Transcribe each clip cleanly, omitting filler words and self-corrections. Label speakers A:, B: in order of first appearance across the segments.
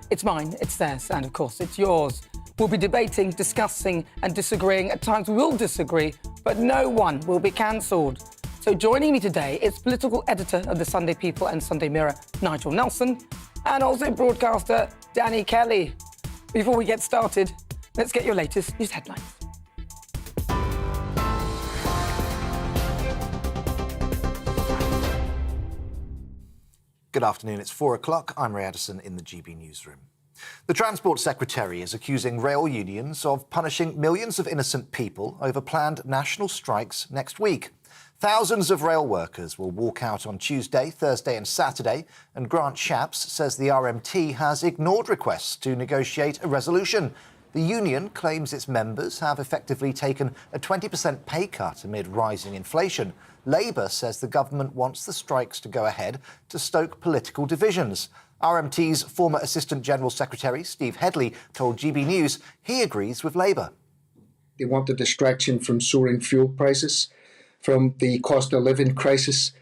A: It's mine, it's theirs, and of course it's yours. We'll be debating, discussing and disagreeing. At times we will disagree, but no one will be cancelled. So joining me today is political editor of the Sunday People and Sunday Mirror, Nigel Nelson, and also broadcaster Danny Kelly. Before we get started, let's get your latest news headlines.
B: Good afternoon, it's 4 o'clock. I'm Ray Addison in the GB newsroom. The Transport Secretary is accusing rail unions of punishing millions of innocent people over planned national strikes next week. Thousands of rail workers will walk out on Tuesday, Thursday and Saturday, and Grant Shapps says the RMT has ignored requests to negotiate a resolution. The union claims its members have effectively taken a 20% pay cut amid rising inflation. Labour says the government wants the strikes to go ahead to stoke political divisions. RMT's former Assistant General Secretary, Steve Headley, told GB News he agrees with Labour.
C: They want a distraction from soaring fuel prices, from the cost of living crisis,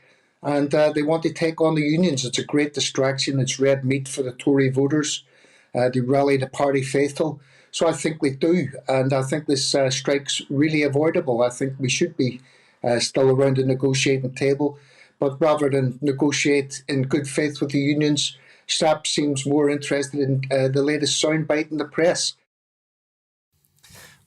C: and they want to take on the unions. It's a great distraction. It's red meat for the Tory voters. They rally the party faithful. So I think we do, and I think this strike's really avoidable. I think we should be still around the negotiating table, but rather than negotiate in good faith with the unions, Shapps seems more interested in the latest soundbite in the press.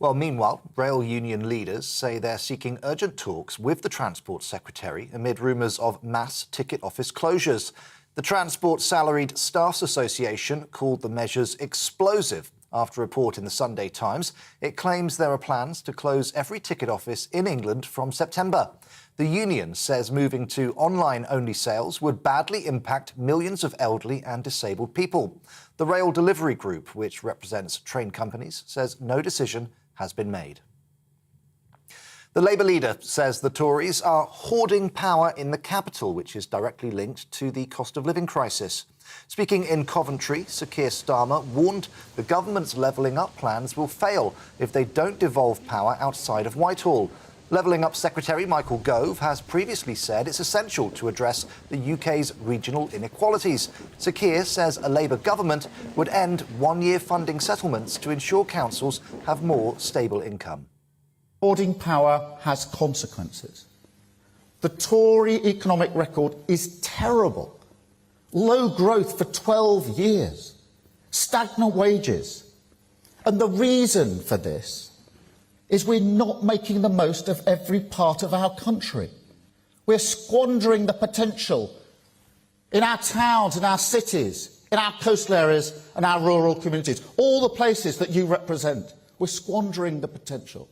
B: Well, meanwhile, rail union leaders say they're seeking urgent talks with the Transport Secretary amid rumours of mass ticket office closures. The Transport Salaried Staffs Association called the measures explosive. After a report in the Sunday Times, it claims there are plans to close every ticket office in England from September. The union says moving to online-only sales would badly impact millions of elderly and disabled people. The Rail Delivery Group, which represents train companies, says no decision has been made. The Labour leader says the Tories are hoarding power in the capital, which is directly linked to the cost of living crisis. Speaking in Coventry, Sir Keir Starmer warned the government's levelling up plans will fail if they don't devolve power outside of Whitehall. Levelling Up Secretary Michael Gove has previously said it's essential to address the UK's regional inequalities. Sir Keir says a Labour government would end one-year funding settlements to ensure councils have more stable income.
D: Hoarding power has consequences. The Tory economic record is terrible. Low growth for 12 years. Stagnant wages. And the reason for this is we're not making the most of every part of our country. We're squandering the potential in our towns, in our cities, in our coastal areas and our rural communities. All the places that you represent, we're squandering the potential.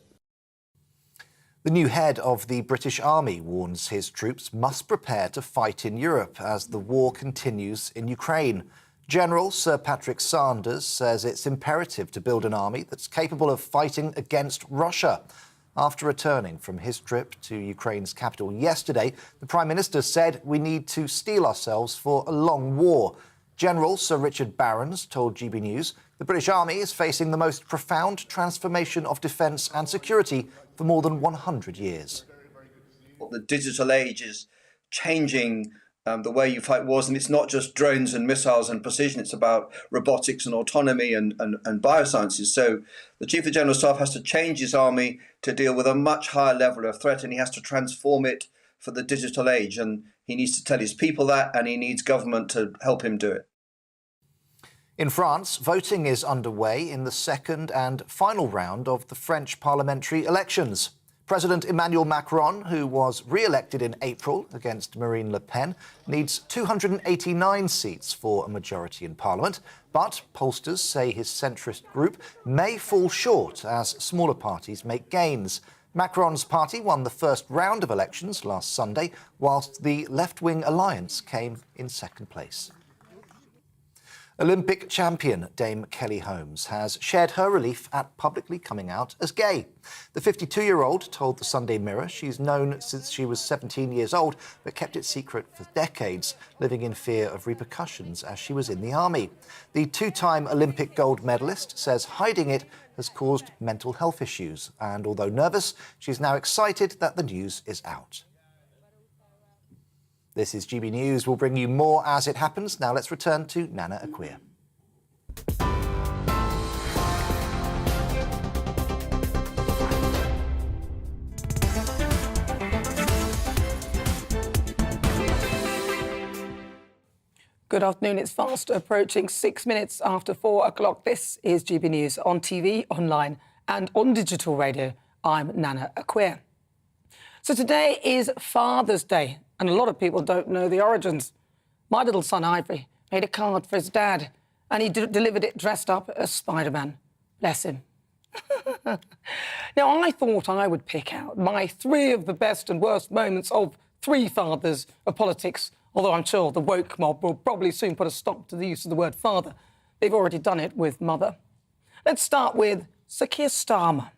B: The new head of the British Army warns his troops must prepare to fight in Europe as the war continues in Ukraine. General Sir Patrick Sanders says it's imperative to build an army that's capable of fighting against Russia. After returning from his trip to Ukraine's capital yesterday, the Prime Minister said we need to steel ourselves for a long war. General Sir Richard Barrons told GB News the British Army is facing the most profound transformation of defence and security for more than 100 years.
E: The digital age is changing the way you fight wars, and it's not just drones and missiles and precision, it's about robotics and autonomy and biosciences. So the Chief of General Staff has to change his army to deal with a much higher level of threat, and he has to transform it for the digital age, and he needs to tell his people that, and he needs government to help him do it.
B: In France, voting is underway in the second and final round of the French parliamentary elections. President Emmanuel Macron, who was re-elected in April against Marine Le Pen, needs 289 seats for a majority in Parliament. But pollsters say his centrist group may fall short as smaller parties make gains. Macron's party won the first round of elections last Sunday, whilst the left-wing alliance came in second place. Olympic champion Dame Kelly Holmes has shared her relief at publicly coming out as gay. The 52-year-old told the Sunday Mirror she's known since she was 17 years old, but kept it secret for decades, living in fear of repercussions as she was in the army. The two-time Olympic gold medalist says hiding it has caused mental health issues, and although nervous, she's now excited that the news is out. This is GB News. We'll bring you more as it happens. Now let's return to Nana Akua.
A: Good afternoon. It's fast approaching 6 minutes after 4 o'clock. This is GB News on TV, online and on digital radio. I'm Nana Akua. So today is Father's Day, and a lot of people don't know the origins. My little son, Ivory, made a card for his dad, and he delivered it dressed up as Spider-Man. Bless him. Now, I thought I would pick out my 3 of the best and worst moments of 3 fathers of politics, although I'm sure the woke mob will probably soon put a stop to the use of the word father. They've already done it with mother. Let's start with Sir Keir Starmer,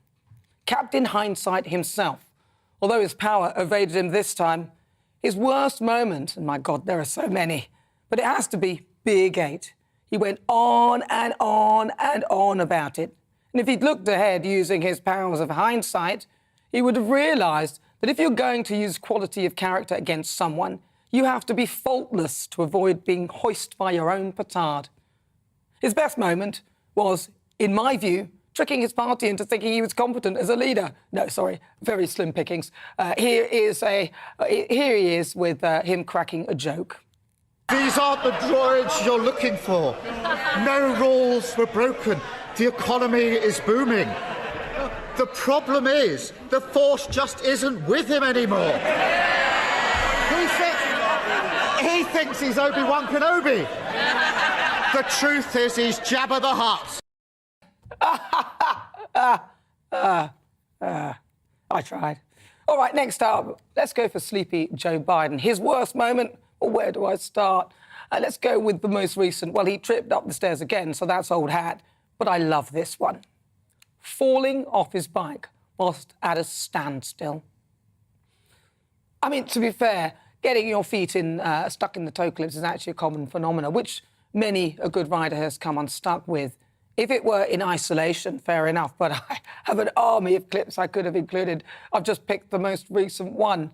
A: Captain Hindsight himself. Although his power evaded him this time, his worst moment, and my God, there are so many, but it has to be Big 8. He went on and on and on about it. And if he'd looked ahead using his powers of hindsight, he would have realised that if you're going to use quality of character against someone, you have to be faultless to avoid being hoisted by your own petard. His best moment was, in my view, tricking his party into thinking he was competent as a leader. No, sorry, very slim pickings. Here he is with him cracking a joke.
D: These aren't the droids you're looking for. No rules were broken. The economy is booming. The problem is, the Force just isn't with him anymore. He thinks he's Obi-Wan Kenobi. The truth is, he's Jabba the Hutt.
A: I tried. All right, next up, let's go for sleepy Joe Biden. His worst moment, or where do I start? Let's go with the most recent. Well, he tripped up the stairs again, so that's old hat. But I love this one. Falling off his bike whilst at a standstill. I mean, to be fair, getting your feet stuck in the toe clips is actually a common phenomenon, which many a good rider has come unstuck with. If it were in isolation, fair enough, but I have an army of clips I could have included. I've just picked the most recent one.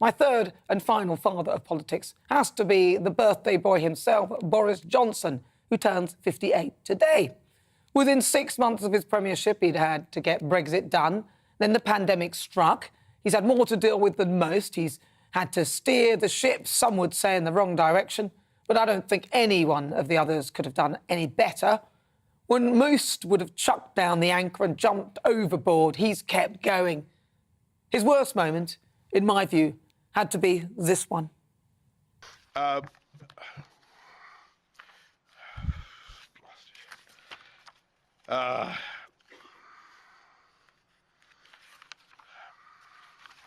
A: My third and final father of politics has to be the birthday boy himself, Boris Johnson, who turns 58 today. Within 6 months of his premiership, he'd had to get Brexit done. Then the pandemic struck. He's had more to deal with than most. He's had to steer the ship, some would say, in the wrong direction. But I don't think any one of the others could have done any better. When most would have chucked down the anchor and jumped overboard, he's kept going. His worst moment, in my view, had to be this one.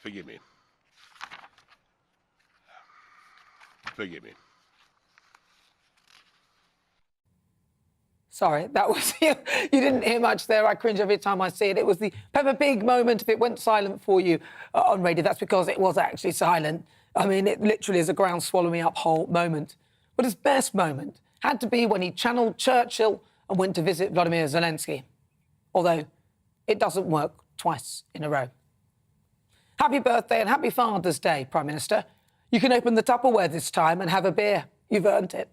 F: Forgive me. Forgive me.
A: Sorry, that was... you didn't hear much there. I cringe every time I see it. It was the Peppa Pig moment. If it went silent for you on radio, that's because it was actually silent. I mean, it literally is a ground swallow me up whole moment. But his best moment had to be when he channeled Churchill and went to visit Vladimir Zelensky. Although it doesn't work twice in a row. Happy birthday and happy Father's Day, Prime Minister. You can open the Tupperware this time and have a beer. You've earned it.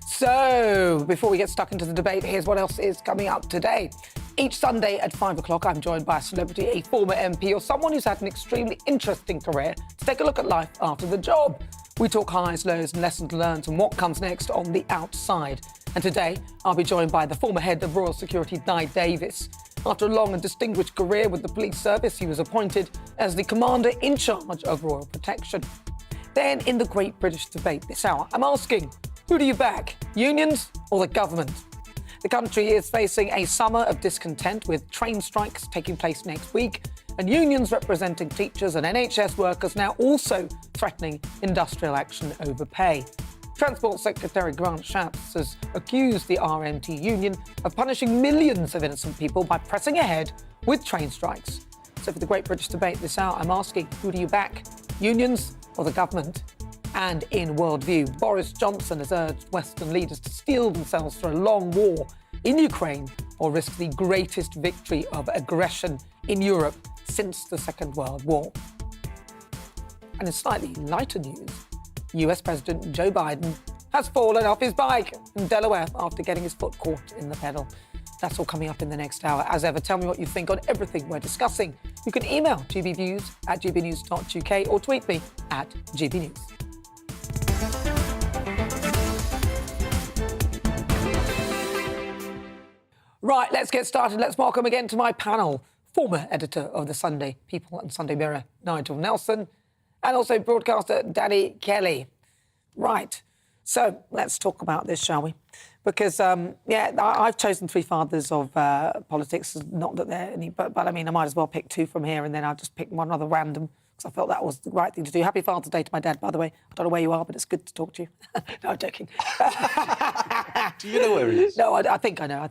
A: So, before we get stuck into the debate, here's what else is coming up today. Each Sunday at 5 o'clock, I'm joined by a celebrity, a former MP, or someone who's had an extremely interesting career to take a look at life after the job. We talk highs, lows, and lessons learned and what comes next on the outside. And today, I'll be joined by the former head of Royal Security, Dai Davies. After a long and distinguished career with the police service, he was appointed as the commander in charge of Royal Protection. Then, in the Great British Debate this hour, I'm asking, who do you back, unions or the government? The country is facing a summer of discontent with train strikes taking place next week and unions representing teachers and NHS workers now also threatening industrial action over pay. Transport Secretary Grant Shapps has accused the RMT union of punishing millions of innocent people by pressing ahead with train strikes. So for the Great British Debate this hour, I'm asking, who do you back, unions or the government? And in Worldview, Boris Johnson has urged Western leaders to steel themselves for a long war in Ukraine or risk the greatest victory of aggression in Europe since the Second World War. And in slightly lighter news, US President Joe Biden has fallen off his bike in Delaware after getting his foot caught in the pedal. That's all coming up in the next hour. As ever, tell me what you think on everything we're discussing You can email gbviews@gbnews.uk or tweet me at gbnews. Right, let's get started. Let's welcome again to my panel former editor of the Sunday People and Sunday Mirror, Nigel Nelson, and also broadcaster Danny Kelly. Right, so let's talk about this, shall we? Because, I've chosen three fathers of politics. Not that they're any, but I mean, I might as well pick two from here, and then I'll just pick one other random, because I felt that was the right thing to do. Happy Father's Day to my dad, by the way. I don't know where you are, but it's good to talk to you. No, I'm joking.
F: Do you know where he is?
A: No, I think I know.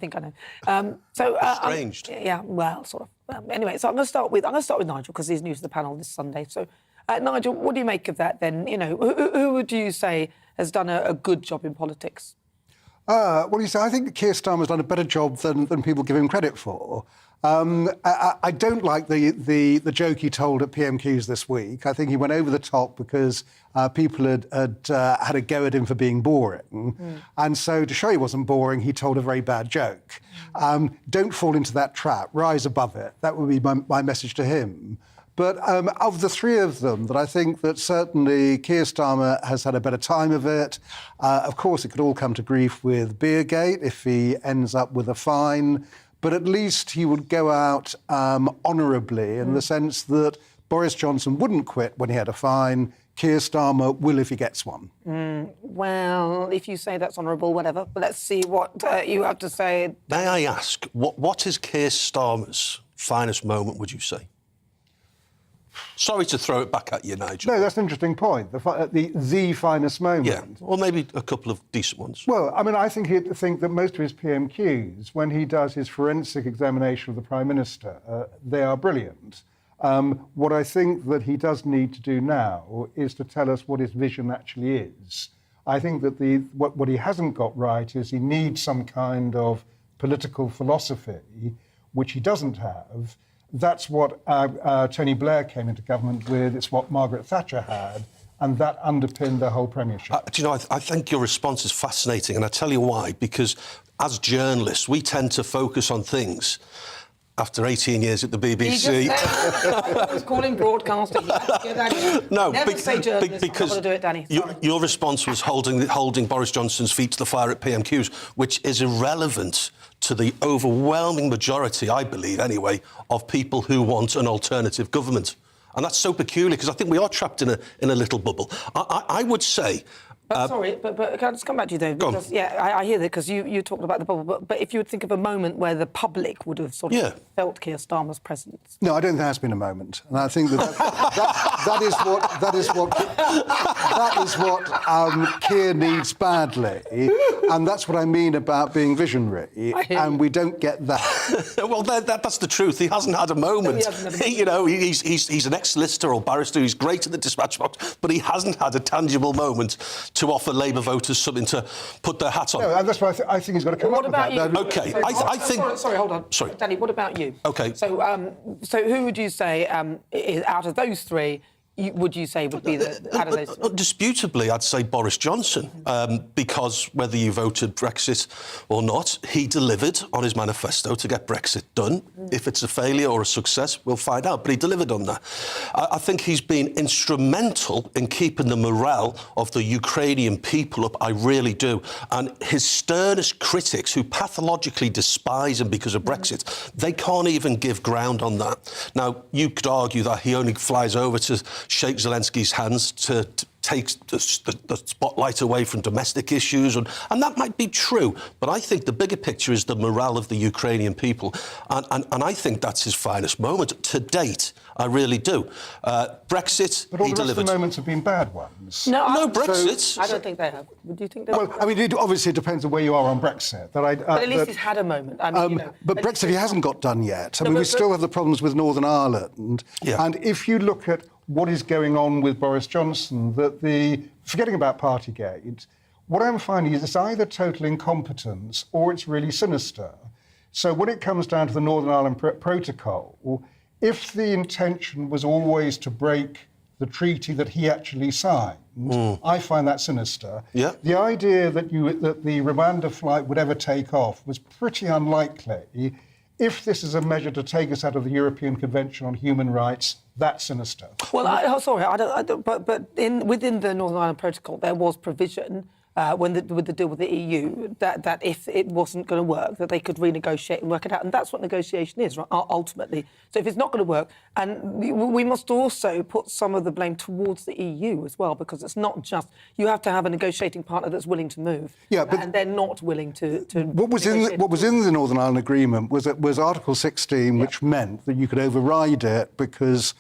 F: Estranged.
A: Yeah, well, sort of. Anyway, so I'm going to start with Nigel, because he's new to the panel this Sunday. So, Nigel, what do you make of that then? You know, who would you say has done a good job in politics?
G: Well, you see, I think Keir Starmer's done a better job than people give him credit for. I don't like the joke he told at PMQs this week. I think he went over the top because people had a go at him for being boring. And so to show he wasn't boring, he told a very bad joke. Don't fall into that trap. Rise above it. That would be my message to him. But of the three of them, that I think that certainly Keir Starmer has had a better time of it. Of course, it could all come to grief with Beergate if he ends up with a fine. But at least he would go out honourably in the sense that Boris Johnson wouldn't quit when he had a fine. Keir Starmer will if he gets one.
A: Well, if you say that's honourable, whatever. But let's see what you have to say.
F: May I ask, what is Keir Starmer's finest moment, would you say? Sorry to throw it back at you, Nigel.
G: No, that's an interesting point. The finest moment.
F: Yeah, or maybe a couple of decent ones.
G: Well, I mean, I think that most of his PMQs, when he does his forensic examination of the Prime Minister, they are brilliant. What I think that he does need to do now is to tell us what his vision actually is. I think that what he hasn't got right is he needs some kind of political philosophy, which he doesn't have. That's what Tony Blair came into government with. It's what Margaret Thatcher had, and that underpinned the whole premiership.
F: Do you know, I think your response is fascinating, and I tell you why. Because as journalists, we tend to focus on things. After 18 years at the BBC...
A: I was calling broadcasting.
F: No,
A: never say journalist.
F: because
A: I'm not going to do it, Danny.
F: Your response was holding Boris Johnson's feet to the fire at PMQs, which is irrelevant to the overwhelming majority, I believe anyway, of people who want an alternative government. And that's so peculiar, because I think we are trapped in a little bubble. I would say...
A: But can I just come back to you, though? Because, I hear that, because you talked about the bubble. But if you would think of a moment where the public would have sort of felt Keir Starmer's presence.
G: No, I don't think there has been a moment, and I think that is what Keir needs badly, and that's what I mean about being visionary. And we don't get that.
F: Well, that's the truth. He hasn't had a moment. He's an ex-solicitor or barrister. He's great at the dispatch box, but he hasn't had a tangible moment to offer Labour voters something to put their hat on.
G: No, and that's why I think he's got to come up with that.
A: What about you?
F: OK, I think...
A: Sorry, hold on.
F: Sorry.
A: Danny, what about you?
F: OK.
A: So who would you say, out of those three, would you say would be out of those?
F: Indisputably, I'd say Boris Johnson, because whether you voted Brexit or not, he delivered on his manifesto to get Brexit done. If it's a failure or a success, we'll find out, but he delivered on that. I think he's been instrumental in keeping the morale of the Ukrainian people up, I really do. And his sternest critics, who pathologically despise him because of Brexit, they can't even give ground on that. Now, you could argue that he only flies over to shake Zelensky's hands to take the spotlight away from domestic issues, and that might be true. But I think the bigger picture is the morale of the Ukrainian people, and I think that's his finest moment to date. I really do. Brexit,
G: but all
F: he
G: the rest
F: delivered.
G: of the moments have been bad ones.
F: No, Brexit.
A: I don't think they have. Would you think they have?
G: Well, I mean, it obviously depends on where you are on Brexit.
A: But at least he's had a moment. I mean,
G: but Brexit, he hasn't got done yet. I mean, we still have the problems with Northern Ireland.
F: Yeah.
G: And if you look at what is going on with Boris Johnson, forgetting about Partygate, what I'm finding is it's either total incompetence or it's really sinister. So when it comes down to the Northern Ireland Protocol, if the intention was always to break the treaty that he actually signed, I find that sinister.
F: Yeah.
G: The idea that the Rwanda flight would ever take off was pretty unlikely. if this is a measure to take us out of the European Convention on Human Rights, that's sinister.
A: Well, within the Northern Ireland Protocol, there was provision with the deal with the EU that if it wasn't going to work, that they could renegotiate and work it out. And that's what negotiation is, right, ultimately. So if it's not going to work, and we must also put some of the blame towards the EU as well, because it's not just, you have to have a negotiating partner that's willing to move.
G: Yeah, but
A: and they're not willing to
G: what was in the Northern Ireland Agreement was Article 16, which meant that you could override it because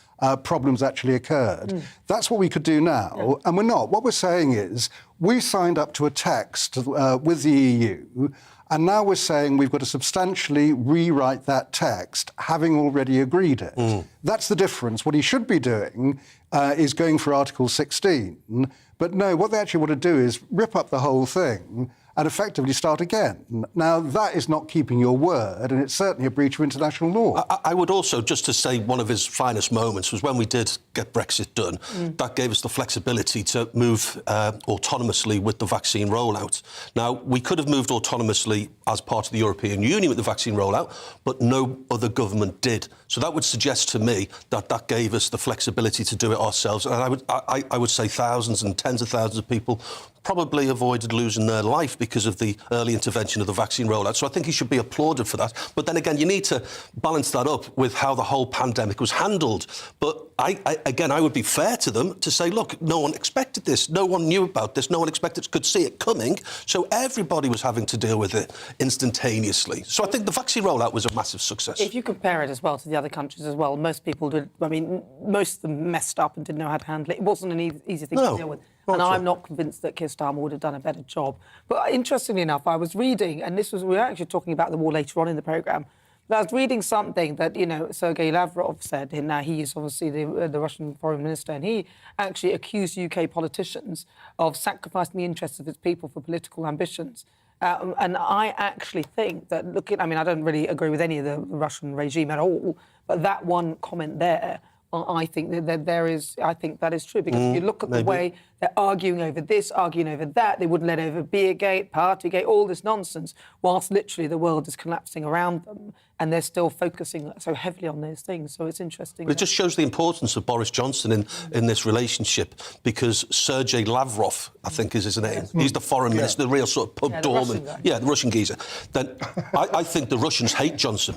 G: problems actually occurred. That's what we could do now, and we're not. What we're saying is we signed up to a text with the EU, and now we're saying we've got to substantially rewrite that text, having already agreed it. That's the difference. What he should be doing is going for Article 16, but no, what they actually want to do is rip up the whole thing and effectively start again. Now, that is not keeping your word, and it's certainly a breach of international law.
F: I would also, just to say one of his finest moments was when we did get Brexit done. That gave us the flexibility to move autonomously with the vaccine rollout. Now, we could have moved autonomously as part of the European Union with the vaccine rollout, but no other government did. So that would suggest to me that that gave us the flexibility to do it ourselves. And I would say thousands and tens of thousands of people probably avoided losing their life because of the early intervention of the vaccine rollout. So I think he should be applauded for that. But then again, you need to balance that up with how the whole pandemic was handled. But I would be fair to them to say, look, no one expected this. No one knew about this. No one could see it coming. So everybody was having to deal with it instantaneously. So I think the vaccine rollout was a massive success.
A: If you compare it as well to the other countries as well, most people did, I mean, most of them messed up and didn't know how to handle it. It wasn't an easy thing to deal with. And I'm not convinced that Keir Starmer would have done a better job. But interestingly enough, I was reading, and we were actually talking about the war later on in the programme, but I was reading something that, Sergei Lavrov said, and now he is obviously the Russian foreign minister, and he actually accused UK politicians of sacrificing the interests of its people for political ambitions. And I actually think that, I don't really agree with any of the Russian regime at all, but that one comment there, I think that is true, because if you look at the way they're arguing over this, arguing over that, they wouldn't let over Beergate, Partygate, all this nonsense, whilst literally the world is collapsing around them, and they're still focusing so heavily on those things. So it's interesting.
F: But it just shows the importance of Boris Johnson in this relationship, because Sergei Lavrov, I think is his name, he's the foreign minister, the real sort of pub doorman. The Russian geezer. Then I think the Russians hate Johnson.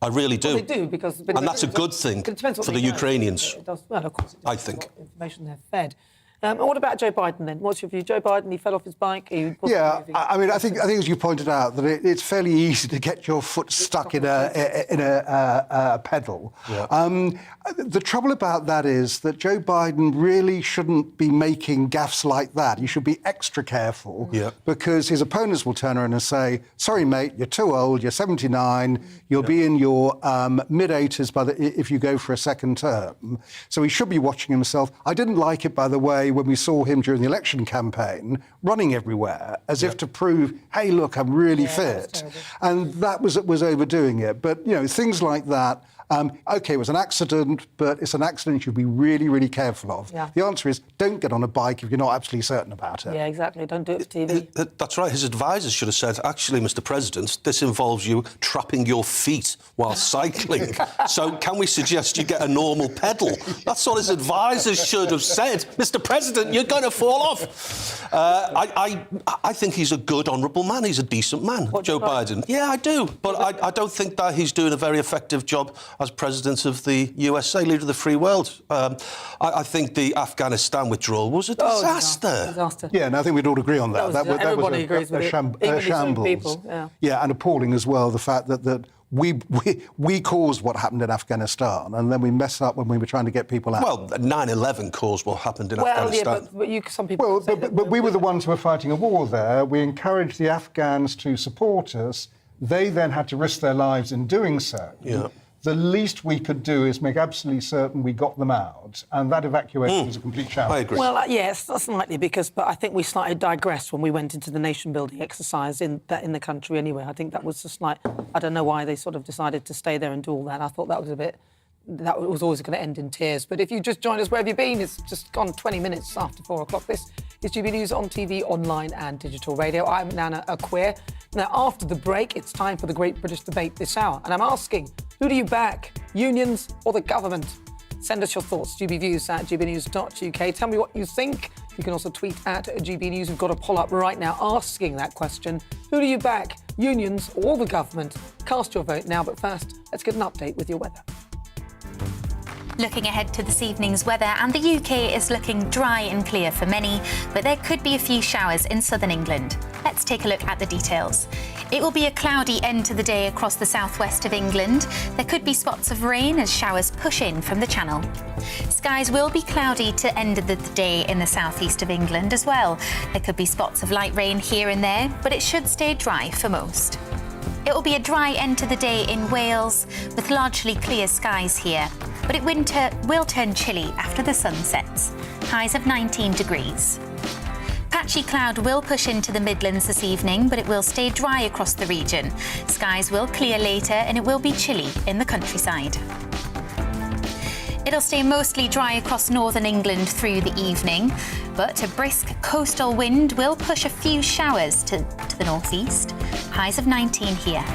F: I really do.
A: Well, they do, because...
F: And that's a good thing for the Ukrainians.
A: It does, well, of course,
F: I think.
A: Information they're fed. What about Joe Biden, then? What's your view? Joe Biden, he fell off his bike.
G: I think as you pointed out, that it's fairly easy to get your foot stuck in a pedal. Yeah. The trouble about that is that Joe Biden really shouldn't be making gaffes like that. He should be extra careful, because his opponents will turn around and say, sorry, mate, you're too old, you're 79, you'll be in your mid-80s if you go for a second term. So he should be watching himself. I didn't like it, by the way, when we saw him during the election campaign running everywhere as if to prove, hey, look, I'm really fit. And that was overdoing it. But, things like that, OK, it was an accident, but it's an accident you should be really, really careful of. Yeah. The answer is, don't get on a bike if you're not absolutely certain about it.
A: Yeah, exactly. Don't do it for TV.
F: That's right. His advisors should have said, actually, Mr. President, this involves you trapping your feet while cycling. So can we suggest you get a normal pedal? That's what his advisors should have said. Mr. President, you're going to fall off. I think he's a good, honourable man. He's a decent man, Joe Biden. Yeah, I do. But I don't think that he's doing a very effective job as President of the USA, leader of the free world. I think the Afghanistan withdrawal was a disaster.
G: Yeah, and I think we'd all agree on that.
A: Everybody agrees with it.
G: A shambles.
A: People,
G: and appalling as well, the fact that we caused what happened in Afghanistan, and then we messed up when we were trying to get people out.
F: Well, 9/11 caused what happened in Afghanistan.
A: Yeah, some people...
G: But we were the ones who were fighting a war there. We encouraged the Afghans to support us. They then had to risk their lives in doing so. Yeah. The least we could do is make absolutely certain we got them out, and that evacuation was a complete shambles.
F: I agree.
A: Well, yes, that's slightly, but I think we slightly digressed when we went into the nation-building exercise in the country anyway. I think that was a slight... I don't know why they sort of decided to stay there and do all that. I thought that was a bit... That was always going to end in tears. But if you just joined us, where have you been? It's just gone 20 minutes after 4 o'clock. This is GB News on TV, online and digital radio. I'm Nana Akua. Now, after the break, it's time for the Great British Debate this hour. And I'm asking, who do you back, unions or the government? Send us your thoughts, gbviews@gbnews.uk. Tell me what you think. You can also tweet at GBNews. We've got a poll up right now asking that question. Who do you back, unions or the government? Cast your vote now, but first, let's get an update with your weather.
H: Looking ahead to this evening's weather, and the UK is looking dry and clear for many, but there could be a few showers in southern England. Let's take a look at the details. It will be a cloudy end to the day across the southwest of England. There could be spots of rain as showers push in from the Channel. Skies will be cloudy to end of the day in the southeast of England as well. There could be spots of light rain here and there, but it should stay dry for most. It will be a dry end to the day in Wales, with largely clear skies here. But winter will turn chilly after the sun sets. Highs of 19 degrees. Patchy cloud will push into the Midlands this evening, but it will stay dry across the region. Skies will clear later and it will be chilly in the countryside. It'll stay mostly dry across northern England through the evening, but a brisk coastal wind will push a few showers to the northeast. Highs of 19 here.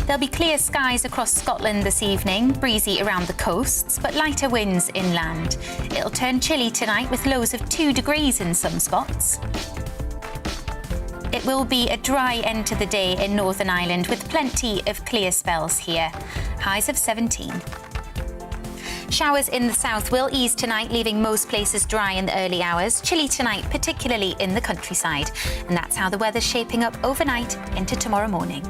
H: There'll be clear skies across Scotland this evening, breezy around the coasts, but lighter winds inland. It'll turn chilly tonight with lows of 2 degrees in some spots. It will be a dry end to the day in Northern Ireland with plenty of clear spells here. Highs of 17. Showers in the south will ease tonight, leaving most places dry in the early hours. Chilly tonight, particularly in the countryside. And that's how the weather's shaping up overnight into tomorrow morning.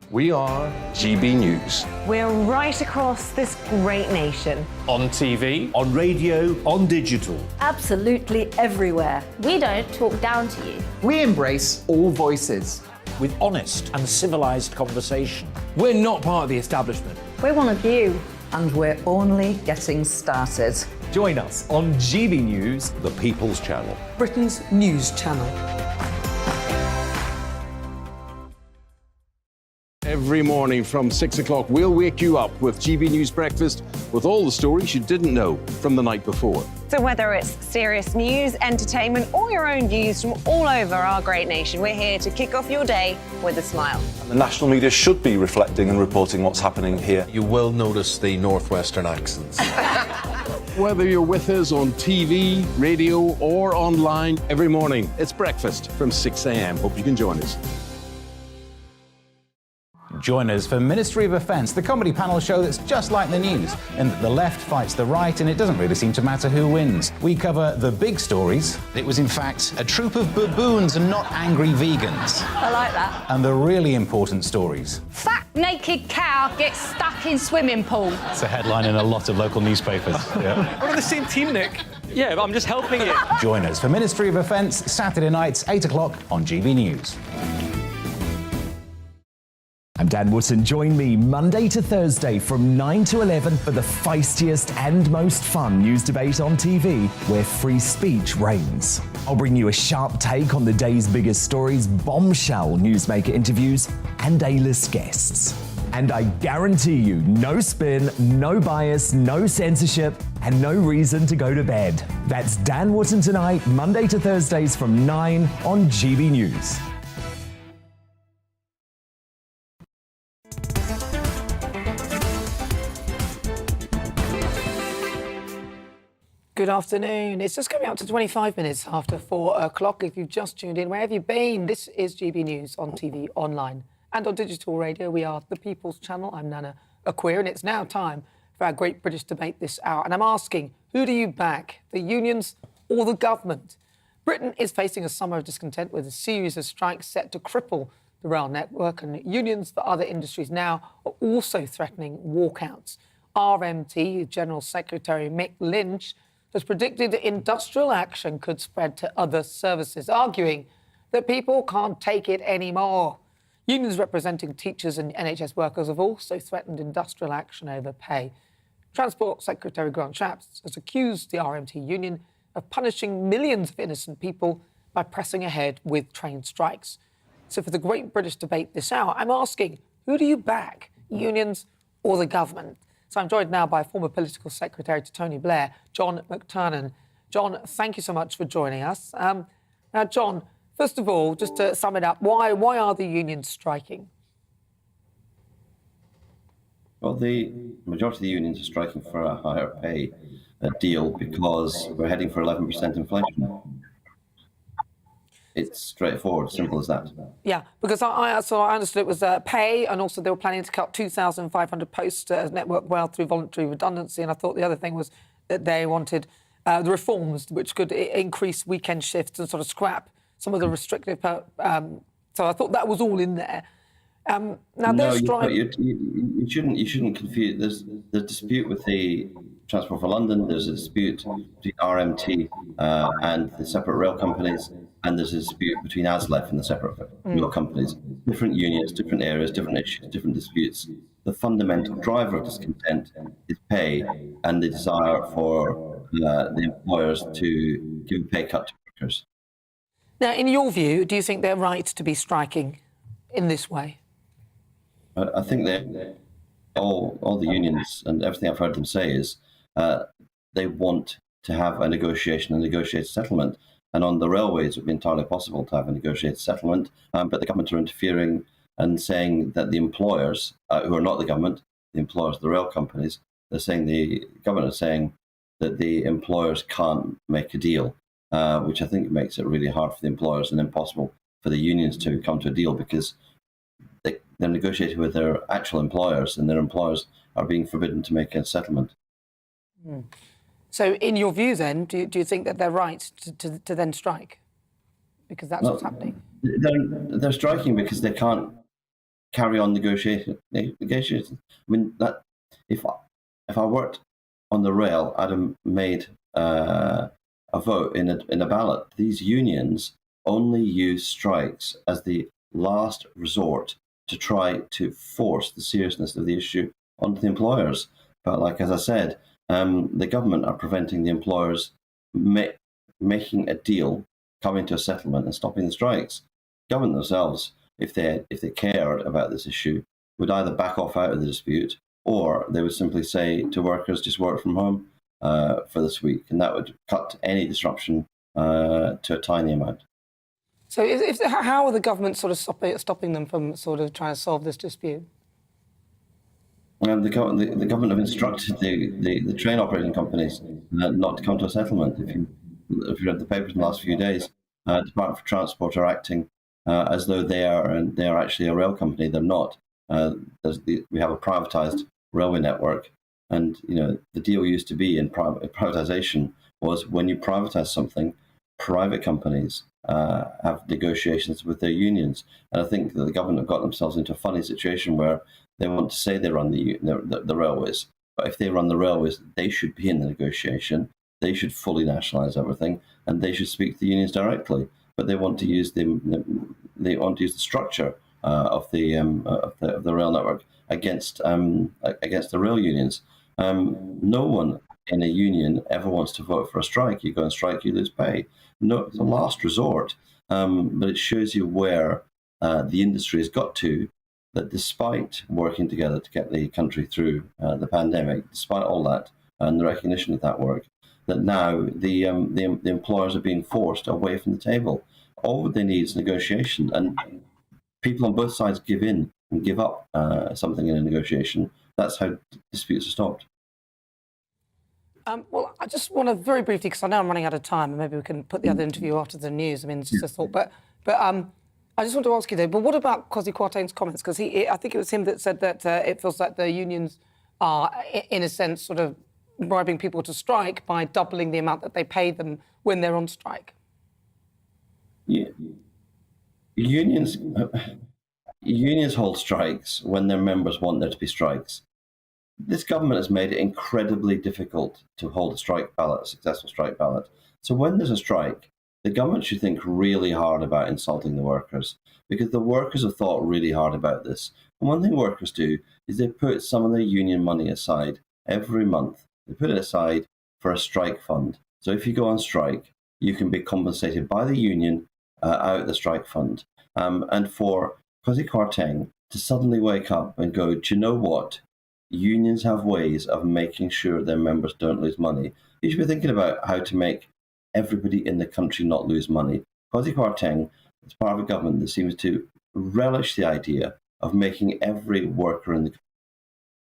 I: We are GB News.
J: We're right across this great nation.
I: On TV, on radio, on digital.
J: Absolutely everywhere.
K: We don't talk down to you.
L: We embrace all voices.
M: With honest and civilised conversation.
N: We're not part of the establishment.
J: We're one of you.
O: And we're only getting started.
L: Join us on GB News,
I: the People's Channel.
A: Britain's news channel.
I: Every morning from 6 o'clock, we'll wake you up with GB News Breakfast with all the stories you didn't know from the night before.
J: So whether it's serious news, entertainment, or your own views from all over our great nation, we're here to kick off your day with a smile.
P: The national media should be reflecting and reporting what's happening here.
Q: You will notice the northwestern accents.
I: Whether you're with us on TV, radio, or online, every morning, it's breakfast from 6 a.m. Hope you can join us.
R: Join us for Ministry of Offence, the comedy panel show that's just like the news, in that the left fights the right and it doesn't really seem to matter who wins. We cover the big stories. It was in fact a troop of baboons and not angry vegans.
J: I like that.
R: And the really important stories.
K: Fat naked cow gets stuck in swimming pool.
R: It's a headline in a lot of local newspapers. Yeah.
N: We're on the same team, Nick. Yeah, but I'm just helping you.
R: Join us for Ministry of Offence, Saturday nights, 8 o'clock on GB News.
S: I'm Dan Wootton. Join me Monday to Thursday from 9 to 11 for the feistiest and most fun news debate on TV, where free speech reigns. I'll bring you a sharp take on the day's biggest stories, bombshell newsmaker interviews, and A-list guests. And I guarantee you, no spin, no bias, no censorship, and no reason to go to bed. That's Dan Wootton tonight, Monday to Thursdays from 9 on GB News.
A: Good afternoon. It's just coming up to 25 minutes after 4 o'clock. If you've just tuned in, where have you been? This is GB News on TV, online and on digital radio. We are the People's Channel. I'm Nana Akua, and it's now time for our Great British Debate this hour. And I'm asking, who do you back, the unions or the government? Britain is facing a summer of discontent with a series of strikes set to cripple the rail network, and unions for other industries now are also threatening walkouts. RMT General Secretary Mick Lynch has predicted that industrial action could spread to other services, arguing that people can't take it anymore. Unions representing teachers and NHS workers have also threatened industrial action over pay. Transport Secretary Grant Shapps has accused the RMT union of punishing millions of innocent people by pressing ahead with train strikes. So for the Great British Debate this hour, I'm asking, who do you back, unions or the government? So I'm joined now by former political secretary to Tony Blair, John McTernan. John, thank you so much for joining us. Now, John, first of all, just to sum it up, why are the unions striking?
T: Well, the majority of the unions are striking for a higher pay deal because we're heading for 11% inflation. It's straightforward, simple as that.
A: Yeah, because I understood it was pay, and also they were planning to cut 2,500 posts as Network Wealth through voluntary redundancy. And I thought the other thing was that they wanted the reforms which could increase weekend shifts and sort of scrap some of the restrictive. So I thought that was all in there. Now
T: no, you shouldn't confuse. There's the dispute with the Transport for London. There's a dispute between RMT and the separate rail companies, and there's a dispute between ASLEF and the separate rail companies. Different unions, different areas, different issues, different disputes. The fundamental driver of discontent is pay and the desire for the employers to give a pay cut to workers.
A: Now, in your view, do you think they're right to be striking in this way?
T: I think that all the unions and everything I've heard them say is they want to have a negotiated settlement. And on the railways, it would be entirely possible to have a negotiated settlement, but the government are interfering and saying that the employers, who are not the government, the employers, the rail companies, the government is saying that the employers can't make a deal, which I think makes it really hard for the employers and impossible for the unions to come to a deal because they're negotiating with their actual employers, and their employers are being forbidden to make a settlement.
A: So, in your view, then, do you think that they're right to then strike? Because that's what's happening.
T: They're striking because they can't carry on negotiations. I mean, that if I worked on the rail, I'd have made a vote in a ballot. These unions only use strikes as the last resort to try to force the seriousness of the issue onto the employers. But like, as I said, the government are preventing the employers making a deal, coming to a settlement and stopping the strikes. Government themselves, if they cared about this issue, would either back off out of the dispute or they would simply say to workers, just work from home for this week. And that would cut any disruption to a tiny amount.
A: So how are the government sort of stopping them from sort of trying to solve this dispute?
T: The government have instructed the train operating companies not to come to a settlement. If you read the papers in the last few days, Department for Transport are acting as though they are actually a rail company. They're not. We have a privatised railway network, and the deal used to be in privatisation was when you privatise something, private companies have negotiations with their unions, and I think that the government have got themselves into a funny situation where they want to say they run the railways, but if they run the railways, they should be in the negotiation. They should fully nationalise everything, and they should speak to the unions directly. But they want to use the structure of the rail network against the rail unions. No one in a union ever wants to vote for a strike. You go and strike, you lose pay. No, it's a last resort, but it shows you where the industry has got to, that despite working together to get the country through the pandemic, despite all that and the recognition of that work, that now the employers are being forced away from the table. All they need is negotiation, and people on both sides give in and give up something in a negotiation. That's how disputes are stopped.
A: Well, I just want to very briefly, because I know I'm running out of time, and maybe we can put the other interview after the news. I mean, it's just a thought. But I just want to ask you, though, but what about Kwasi Kwarteng's comments? Because I think it was him that said that it feels like the unions are, in a sense, sort of bribing people to strike by doubling the amount that they pay them when they're on strike.
T: Yeah. Unions hold strikes when their members want there to be strikes. This government has made it incredibly difficult to hold a successful strike ballot. So when there's a strike, the government should think really hard about insulting the workers, because the workers have thought really hard about this. And one thing workers do is they put some of their union money aside every month. They put it aside for a strike fund. So if you go on strike, you can be compensated by the union out of the strike fund. And for Kwasi Kwarteng to suddenly wake up and go, do you know what? unions have ways of making sure their members don't lose money. You should be thinking about how to make everybody in the country not lose money. Kwasi Kwarteng is part of a government that seems to relish the idea of making every worker in the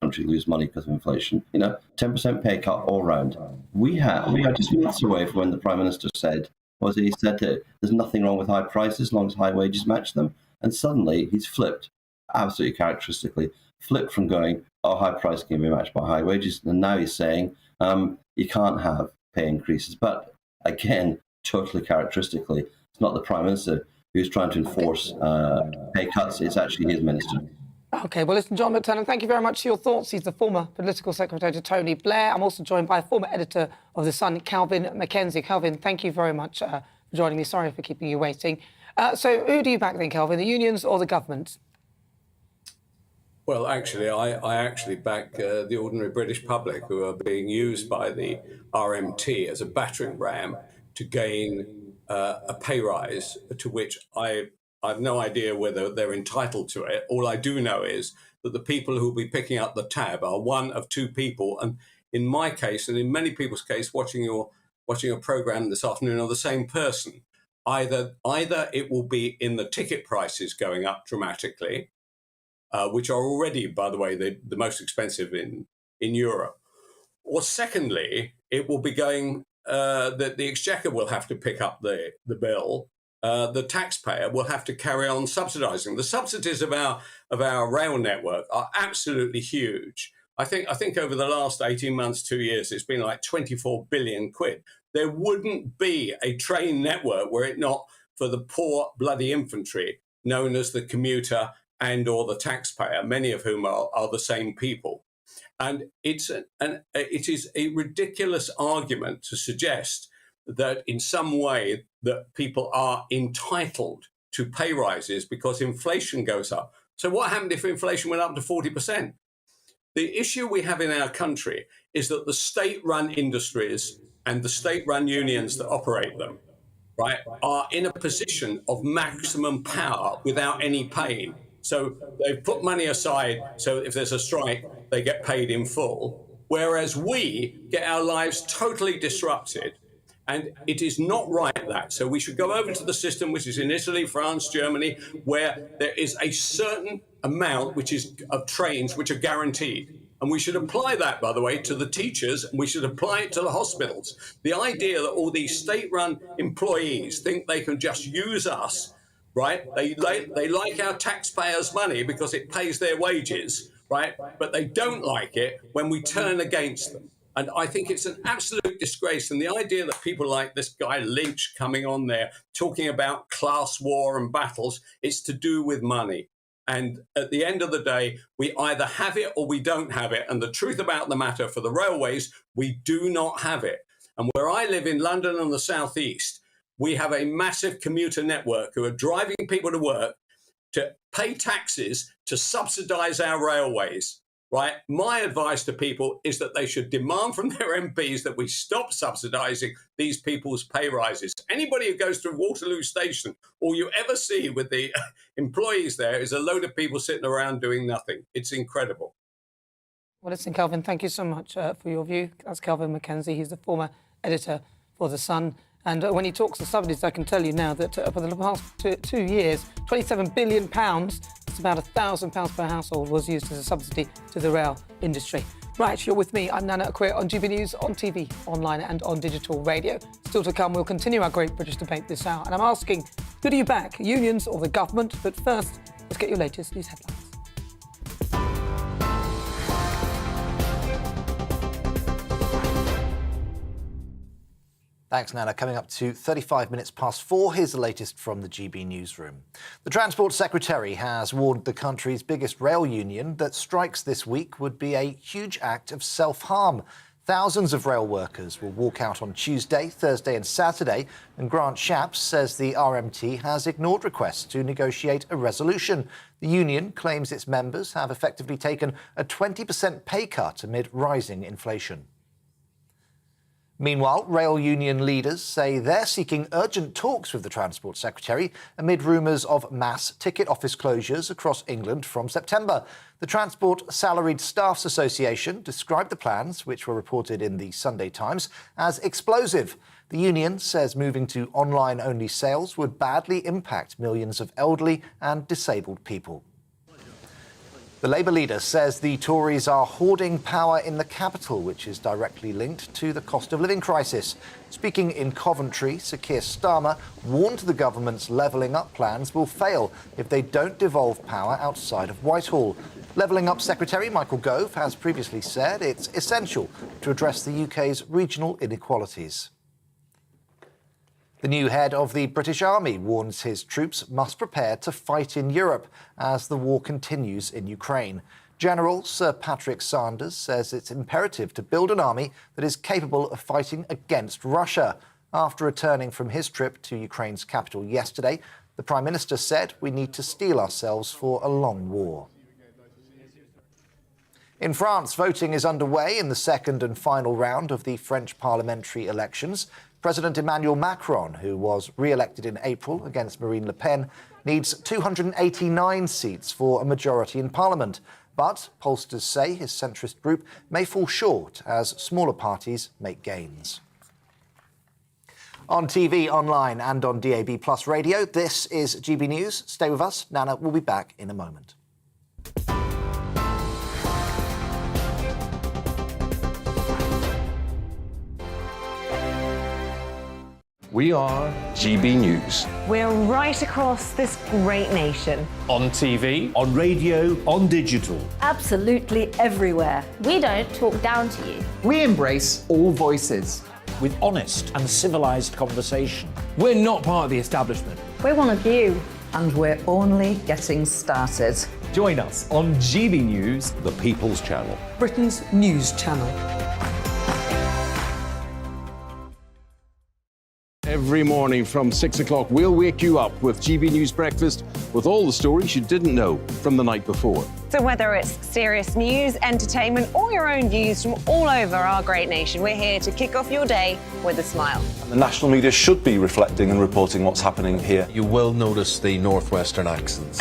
T: country lose money because of inflation. 10% pay cut all round. We are just months away from when the Prime Minister said that there's nothing wrong with high prices as long as high wages match them. And suddenly he's flipped, absolutely characteristically, flipped from going, high price can be matched by high wages. And now he's saying you can't have pay increases. But again, totally characteristically, it's not the Prime Minister who's trying to enforce pay cuts. It's actually his minister.
A: OK, well, listen, John McTernan, thank you very much for your thoughts. He's the former political secretary to Tony Blair. I'm also joined by a former editor of The Sun, Kelvin McKenzie. Kelvin, thank you very much for joining me. Sorry for keeping you waiting. So who do you back then, Kelvin, the unions or the government?
U: Well, actually, I actually back the ordinary British public who are being used by the RMT as a battering ram to gain a pay rise, to which I've no idea whether they're entitled to it. All I do know is that the people who will be picking up the tab are one of two people. And in my case, and in many people's case, watching your programme this afternoon, are the same person. Either it will be in the ticket prices going up dramatically, which are already, by the way, the most expensive in Europe. Or secondly, it will be going that the Exchequer will have to pick up the bill. The taxpayer will have to carry on subsidising. The subsidies of our rail network are absolutely huge. I think over the last 18 months, 2 years, it's been like 24 billion quid. There wouldn't be a train network were it not for the poor bloody infantry known as the commuter and or the taxpayer, many of whom are the same people. And it is a ridiculous argument to suggest that in some way that people are entitled to pay rises because inflation goes up. So what happened if inflation went up to 40%? The issue we have in our country is that the state-run industries and the state-run unions that operate them, right, are in a position of maximum power without any pain. So they've put money aside so if there's a strike, they get paid in full, whereas we get our lives totally disrupted. And it is not right that. So we should go over to the system, which is in Italy, France, Germany, where there is a certain amount of trains which are guaranteed. And we should apply that, by the way, to the teachers, and we should apply it to the hospitals. The idea that all these state-run employees think they can just use us, right? They like our taxpayers' money because it pays their wages, right? But they don't like it when we turn against them. And I think it's an absolute disgrace. And the idea that people like this guy Lynch coming on there talking about class war and battles, it's to do with money. And at the end of the day, we either have it or we don't have it. And the truth about the matter for the railways, we do not have it. And where I live in London and the southeast, we have a massive commuter network who are driving people to work to pay taxes to subsidise our railways. Right. My advice to people is that they should demand from their MPs that we stop subsidising these people's pay rises. Anybody who goes to Waterloo Station, all you ever see with the employees there is a load of people sitting around doing nothing. It's incredible.
A: Well, listen, Kelvin, thank you so much for your view. That's Kelvin McKenzie. He's the former editor for The Sun. And when he talks to subsidies, I can tell you now that for the past 2 years, £27 billion, it's about £1,000 per household, was used as a subsidy to the rail industry. Right, you're with me. I'm Nana Akua on GBNews, on TV, online and on digital radio. Still to come, we'll continue our great British debate this hour. And I'm asking, who do you back, unions or the government? But first, let's get your latest news headlines.
B: Thanks, Nana. Coming up to 35 minutes past 4, here's the latest from the GB newsroom. The Transport Secretary has warned the country's biggest rail union that strikes this week would be a huge act of self-harm. Thousands of rail workers will walk out on Tuesday, Thursday and Saturday, and Grant Shapps says the RMT has ignored requests to negotiate a resolution. The union claims its members have effectively taken a 20% pay cut amid rising inflation. Meanwhile, rail union leaders say they're seeking urgent talks with the Transport Secretary amid rumours of mass ticket office closures across England from September. The Transport Salaried Staffs Association described the plans, which were reported in the Sunday Times, as explosive. The union says moving to online-only sales would badly impact millions of elderly and disabled people. The Labour leader says the Tories are hoarding power in the capital, which is directly linked to the cost of living crisis. Speaking in Coventry, Sir Keir Starmer warned the government's levelling up plans will fail if they don't devolve power outside of Whitehall. Levelling Up Secretary Michael Gove has previously said it's essential to address the UK's regional inequalities. The new head of the British Army warns his troops must prepare to fight in Europe as the war continues in Ukraine. General Sir Patrick Sanders says it's imperative to build an army that is capable of fighting against Russia. After returning from his trip to Ukraine's capital yesterday, the Prime Minister said we need to steel ourselves for a long war. In France, voting is underway in the second and final round of the French parliamentary elections. President Emmanuel Macron, who was re-elected in April against Marine Le Pen, needs 289 seats for a majority in Parliament. But pollsters say his centrist group may fall short as smaller parties make gains. On TV, online and on DAB+ radio, this is GB News. Stay with us. Nana will be back in a moment.
I: We are GB News.
J: We're right across this great nation.
L: On TV,
M: on radio, on digital.
C: Absolutely everywhere.
K: We don't talk down to you.
L: we embrace all voices.
M: With honest and civilised conversation.
N: We're not part of the establishment.
C: We're one of you.
O: And we're only getting started.
L: Join us on GB News,
I: The People's Channel.
A: Britain's news channel.
I: Every morning from 6 o'clock, we'll wake you up with GB News Breakfast with all the stories you didn't know from the night before.
J: So whether it's serious news, entertainment, or your own views from all over our great nation, we're here to kick off your day with a smile.
P: The national media should be reflecting and reporting what's happening here.
Q: You will notice the northwestern accents.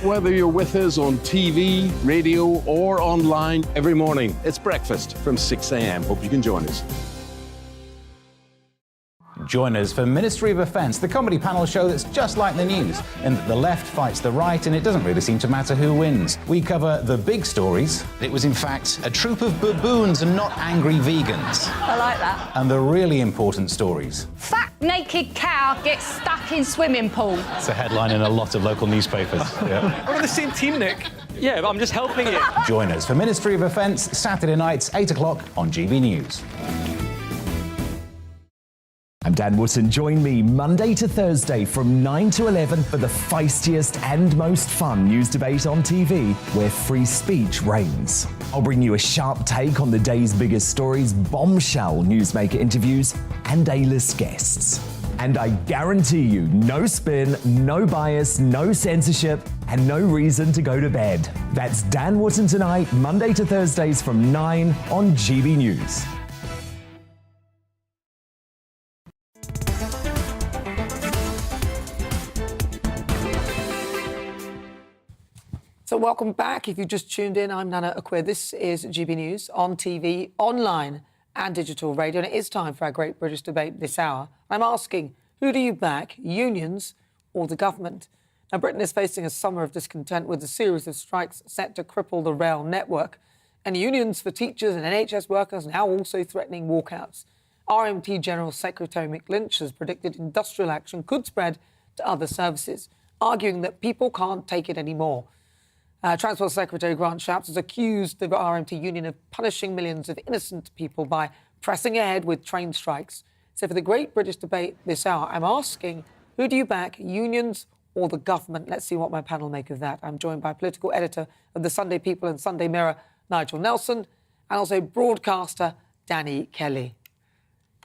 I: Whether you're with us on TV, radio, or online, every morning, it's breakfast from 6 a.m. Hope you can join us.
R: Join us for Ministry of Offence, the comedy panel show that's just like the news, in that the left fights the right and it doesn't really seem to matter who wins. We cover the big stories. It was in fact a troop of baboons and not angry vegans.
C: I like that.
R: And the really important stories.
K: Fat naked cow gets stuck in swimming pool.
R: It's a headline in a lot of local newspapers. Yeah.
N: We're on the same team, Nick. Yeah, but I'm just helping you.
R: Join us for Ministry of Offence, Saturday nights, 8 o'clock on GB News.
S: I'm Dan Wootton. Join me Monday to Thursday from 9 to 11 for the feistiest and most fun news debate on TV, where free speech reigns. I'll bring you a sharp take on the day's biggest stories, bombshell newsmaker interviews, and A-list guests. And I guarantee you, no spin, no bias, no censorship, and no reason to go to bed. That's Dan Wootton tonight, Monday to Thursdays from 9 on GB News.
A: So welcome back. If you just tuned in, I'm Nana Akua. This is GB News on TV, online and digital radio. And it is time for our Great British Debate this hour. I'm asking, who do you back, unions or the government? Now, Britain is facing a summer of discontent with a series of strikes set to cripple the rail network. And unions for teachers and NHS workers now also threatening walkouts. RMT General Secretary Mick Lynch has predicted industrial action could spread to other services, arguing that people can't take it anymore. Transport Secretary Grant Shapps has accused the RMT union of punishing millions of innocent people by pressing ahead with train strikes. So for the Great British Debate this hour, I'm asking, who do you back, unions or the government? Let's see what my panel make of that. I'm joined by political editor of the Sunday People and Sunday Mirror, Nigel Nelson, and also broadcaster Danny Kelly.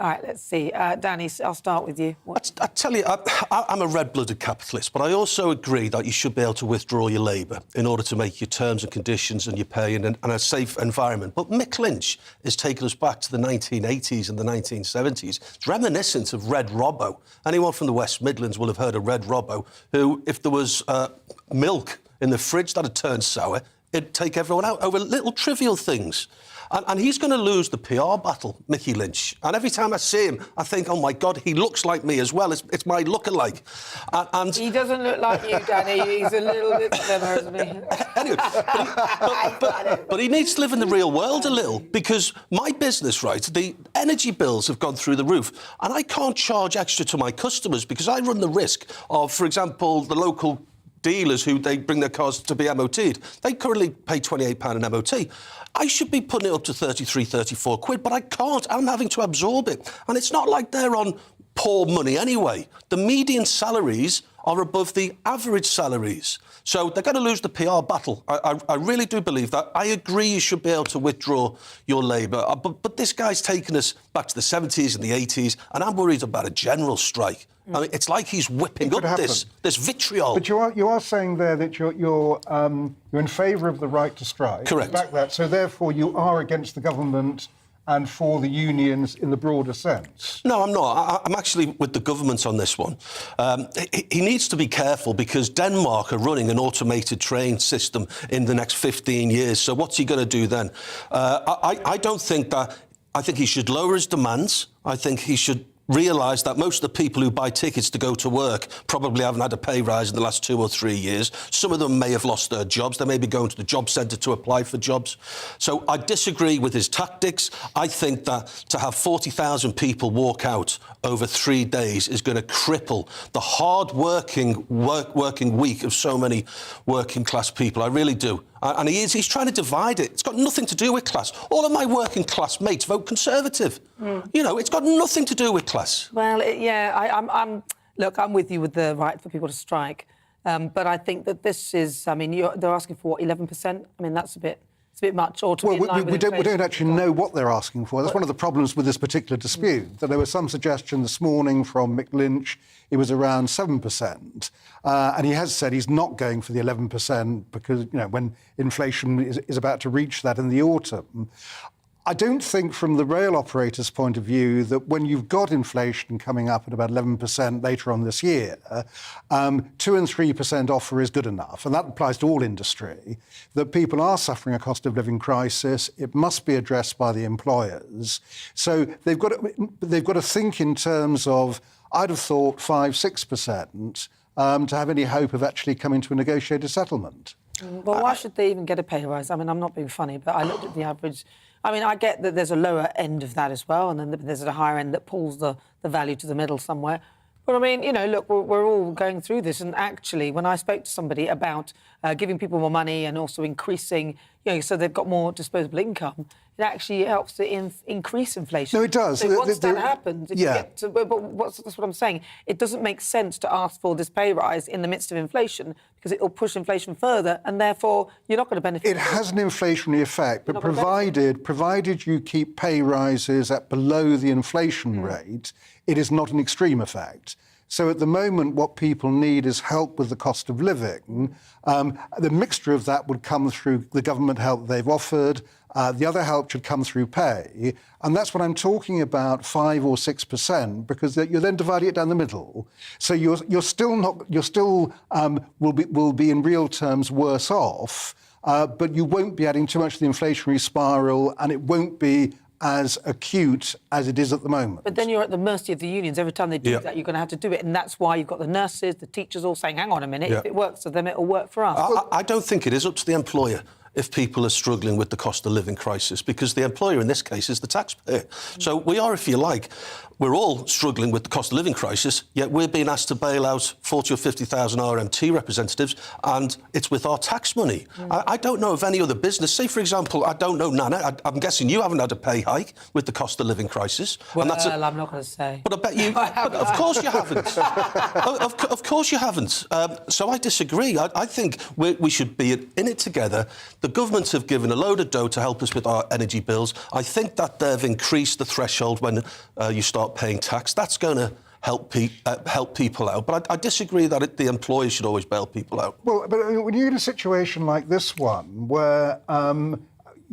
A: All right, let's see. Danny, I'll start with you.
F: I tell you, I'm a red-blooded capitalist, but I also agree that you should be able to withdraw your labour in order to make your terms and conditions and your pay and a safe environment. But Mick Lynch is taking us back to the 1980s and the 1970s. It's reminiscent of Red Robbo. Anyone from the West Midlands will have heard of Red Robbo, who, if there was milk in the fridge that had turned sour, it'd take everyone out over little trivial things. And he's going to lose the PR battle, Mickey Lynch. And every time I see him, I think, oh, my God, he looks like me as well. It's my look-alike. And
A: he doesn't look like you, Danny. He's a little bit clever, isn't he?
F: Anyway, but he needs to live in the real world a little, because my business, right, the energy bills have gone through the roof, and I can't charge extra to my customers because I run the risk of, for example, the local dealers who they bring their cars to be MOT'd. They currently pay £28 an MOT. I should be putting it up to 33, 34 quid, but I can't. I'm having to absorb it. And it's not like they're on poor money anyway. The median salaries are above the average salaries. So they're going to lose the PR battle. I really do believe that. I agree you should be able to withdraw your labour. But this guy's taken us back to the 70s and the 80s, and I'm worried about a general strike. I mean, it's like he's whipping up this vitriol.
G: But you are saying there that you're in favour of the right to strike.
F: Correct.
G: Back that. So therefore, you are against the government and for the unions in the broader sense.
F: No, I'm not. I'm actually with the government on this one. He needs to be careful because Denmark are running an automated train system in the next 15 years. So what's he going to do then? I don't think that... I think he should lower his demands. I think he should realise that most of the people who buy tickets to go to work probably haven't had a pay rise in the last 2 or 3 years. Some of them may have lost their jobs. They may be going to the job centre to apply for jobs. So I disagree with his tactics. I think that to have 40,000 people walk out over 3 days is going to cripple the hard-working working week of so many working-class people. I really do. And he's trying to divide it. It's got nothing to do with class. All of my working-class mates vote Conservative. You know, it's got nothing to do with class.
A: Well, look, I'm with you with the right for people to strike. But I think that this is, I mean, they're asking for, what, 11%? I mean, that's a bit much. Or to be in line with
G: we don't actually know what they're asking for. That's one of the problems with this particular dispute. That there was some suggestion this morning from Mick Lynch it was around 7%. And he has said he's not going for the 11% because, you know, when inflation is about to reach that in the autumn. I don't think from the rail operator's point of view that when you've got inflation coming up at about 11% later on this year, 2 and 3% offer is good enough. And that applies to all industry, that people are suffering a cost of living crisis. It must be addressed by the employers. So they've got to think in terms of, I'd have thought 5-6% to have any hope of actually coming to a negotiated settlement.
A: Well, why should they even get a pay rise? I mean, I'm not being funny, but I looked at the average. I mean, I get that there's a lower end of that as well, and then there's a higher end that pulls the value to the middle somewhere. But, I mean, you know, look, we're all going through this, and actually, when I spoke to somebody about giving people more money and also increasing, you know, so they've got more disposable income, it actually helps to increase inflation.
G: No, it does.
A: So once that happens, if you get to, but that's what I'm saying. It doesn't make sense to ask for this pay rise in the midst of inflation because it will push inflation further, and therefore you're not going to benefit.
G: It has an inflationary effect, but provided you keep pay rises at below the inflation rate, it is not an extreme effect. So at the moment, what people need is help with the cost of living. The mixture of that would come through the government help they've offered. The other help should come through pay. And that's what I'm talking about, 5 or 6%, because you're then dividing it down the middle. So you're still will be in real terms worse off, but you won't be adding too much to the inflationary spiral, and it won't be as acute as it is at the moment.
A: But then you're at the mercy of the unions. Every time they do that, you're going to have to do it. And that's why you've got the nurses, the teachers all saying, hang on a minute, if it works for them, it'll work for us.
F: I don't think it is up to the employer if people are struggling with the cost of living crisis, because the employer in this case is the taxpayer. So we are, if you like, we're all struggling with the cost of living crisis, yet we're being asked to bail out 40 or 50,000 RMT representatives, and it's with our tax money. I don't know of any other business. Say, for example, I don't know, Nana, I'm guessing you haven't had a pay hike with the cost of living crisis.
A: Well, and I'm not going to say.
F: But I bet you... but of course you haven't. Of course you haven't. So I disagree. I think we should be in it together. The government have given a load of dough to help us with our energy bills. I think that they've increased the threshold when you start paying tax. That's going to help people out. But I disagree that the employers should always bail people out.
G: Well, but when you're in a situation like this one, where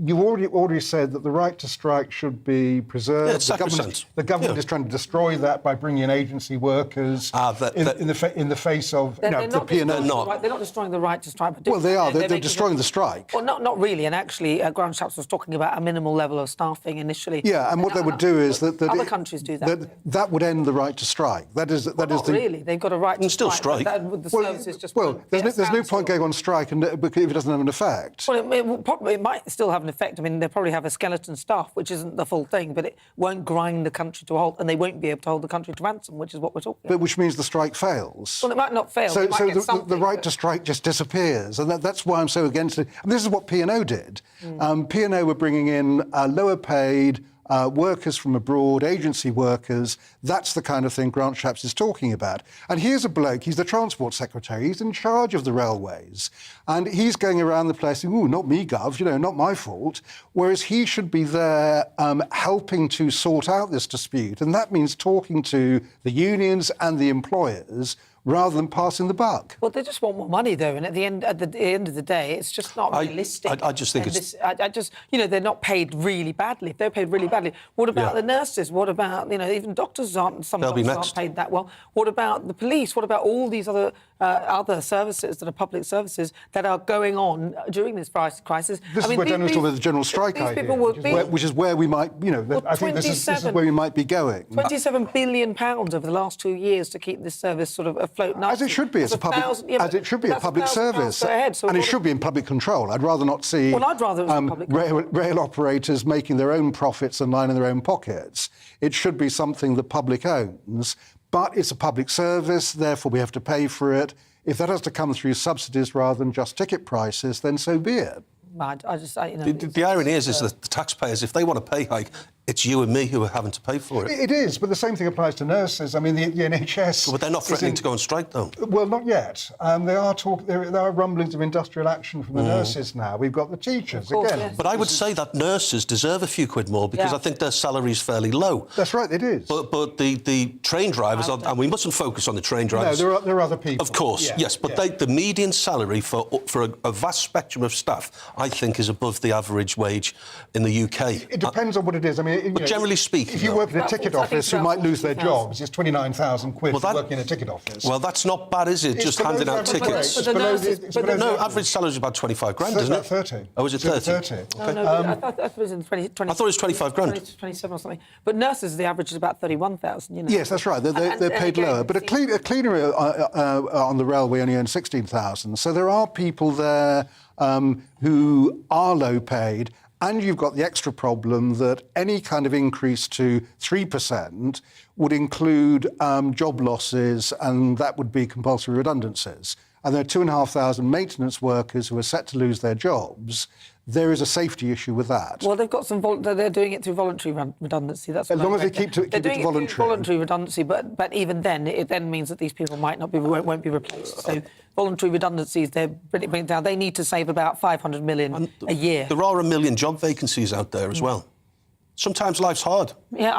G: you already said that the right to strike should be preserved.
F: Yeah, it's sacrosanct.
G: The government is trying to destroy that by bringing in agency workers in the face of the P&O.
A: They're not destroying the right to strike.
G: Well, they are. They're destroying the strike.
A: Well, not really. And actually, Grant Shapps was talking about a minimal level of staffing initially.
G: Yeah, and what they would do is that
A: other countries do that.
G: That would end the right to strike. That is
A: really. They've got a right to
F: still strike.
A: The services just
G: there's no point going on strike if it doesn't have an effect.
A: Well, it might still have an effect. I mean, they probably have a skeleton staff, which isn't the full thing, but it won't grind the country to a halt, and they won't be able to hold the country to ransom, which is what we're talking about.
G: But which means the strike fails.
A: Well, it might not fail.
G: So the right to strike just disappears, and that's why I'm so against it. And this is what P&O did. P&O were bringing in lower paid workers from abroad, agency workers. That's the kind of thing Grant Shapps is talking about. And here's a bloke, he's the Transport Secretary, he's in charge of the railways, and he's going around the place saying, "Ooh, not me, Gov, not my fault," whereas he should be there helping to sort out this dispute, and that means talking to the unions and the employers rather than passing the buck.
A: Well, they just want more money, though, and at the end of the day, it's just not realistic.
F: I just think
A: they're not paid really badly. If they're paid really badly, what about the nurses? What about, even doctors aren't paid that well? What about the police? What about all these other services that are public services that are going on during this crisis?
G: This is where Daniel's talking about the general strike idea, which is where we might, I think this is where we might be going.
A: £27 billion over the last 2 years to keep this service sort of afloat.
G: As it should be, as a public service, and it should be in public control. I'd rather not see rail operators making their own profits and lining their own pockets. It should be something the public owns, but it's a public service, therefore we have to pay for it. If that has to come through subsidies rather than just ticket prices, then so be it.
F: The irony is that the taxpayers, if they want a pay hike, it's you and me who are having to pay for it.
G: It is, but the same thing applies to nurses. I mean, the NHS...
F: But they're not threatening to go on strike, though.
G: Well, not yet. There are rumblings of industrial action from the nurses now. We've got the teachers, again.
F: Yes. But I would say that nurses deserve a few quid more because I think their salary's fairly low.
G: That's right, it is.
F: But the train drivers, and we mustn't focus on the train drivers.
G: No, there are other people.
F: Of course, yes, but the median salary for a vast spectrum of staff, I think, is above the average wage in the UK.
G: It depends on what it is. I mean,
F: but generally speaking,
G: if you work in a ticket office who might lose their jobs, it's 29,000 quid for working in a ticket office.
F: Well, that's not bad, is it? Just handing out tickets. No, average salary is about 25 grand, isn't it?
G: 30.
F: Oh, is it 30?
G: 30.
A: Okay. No, I thought it was in 20.
F: I thought it was 25 grand.
A: 27 or something. But nurses, the average is about 31,000.
G: Yes, that's right. They're paid lower. But a cleaner on the railway only earns 16,000. So there are people there who are low paid. And you've got the extra problem that any kind of increase to 3% would include job losses, and that would be compulsory redundancies. And there are 2,500 maintenance workers who are set to lose their jobs. There is a safety issue with that.
A: Well, they've got some. They're doing it through voluntary redundancy. That's
G: as long as they keep it
A: voluntary redundancy. But even then, it then means that these people won't be replaced. So voluntary redundancies, they're bringing down. They need to save about 500 million a year.
F: There are 1 million job vacancies out there as well. Sometimes life's hard.
A: Yeah,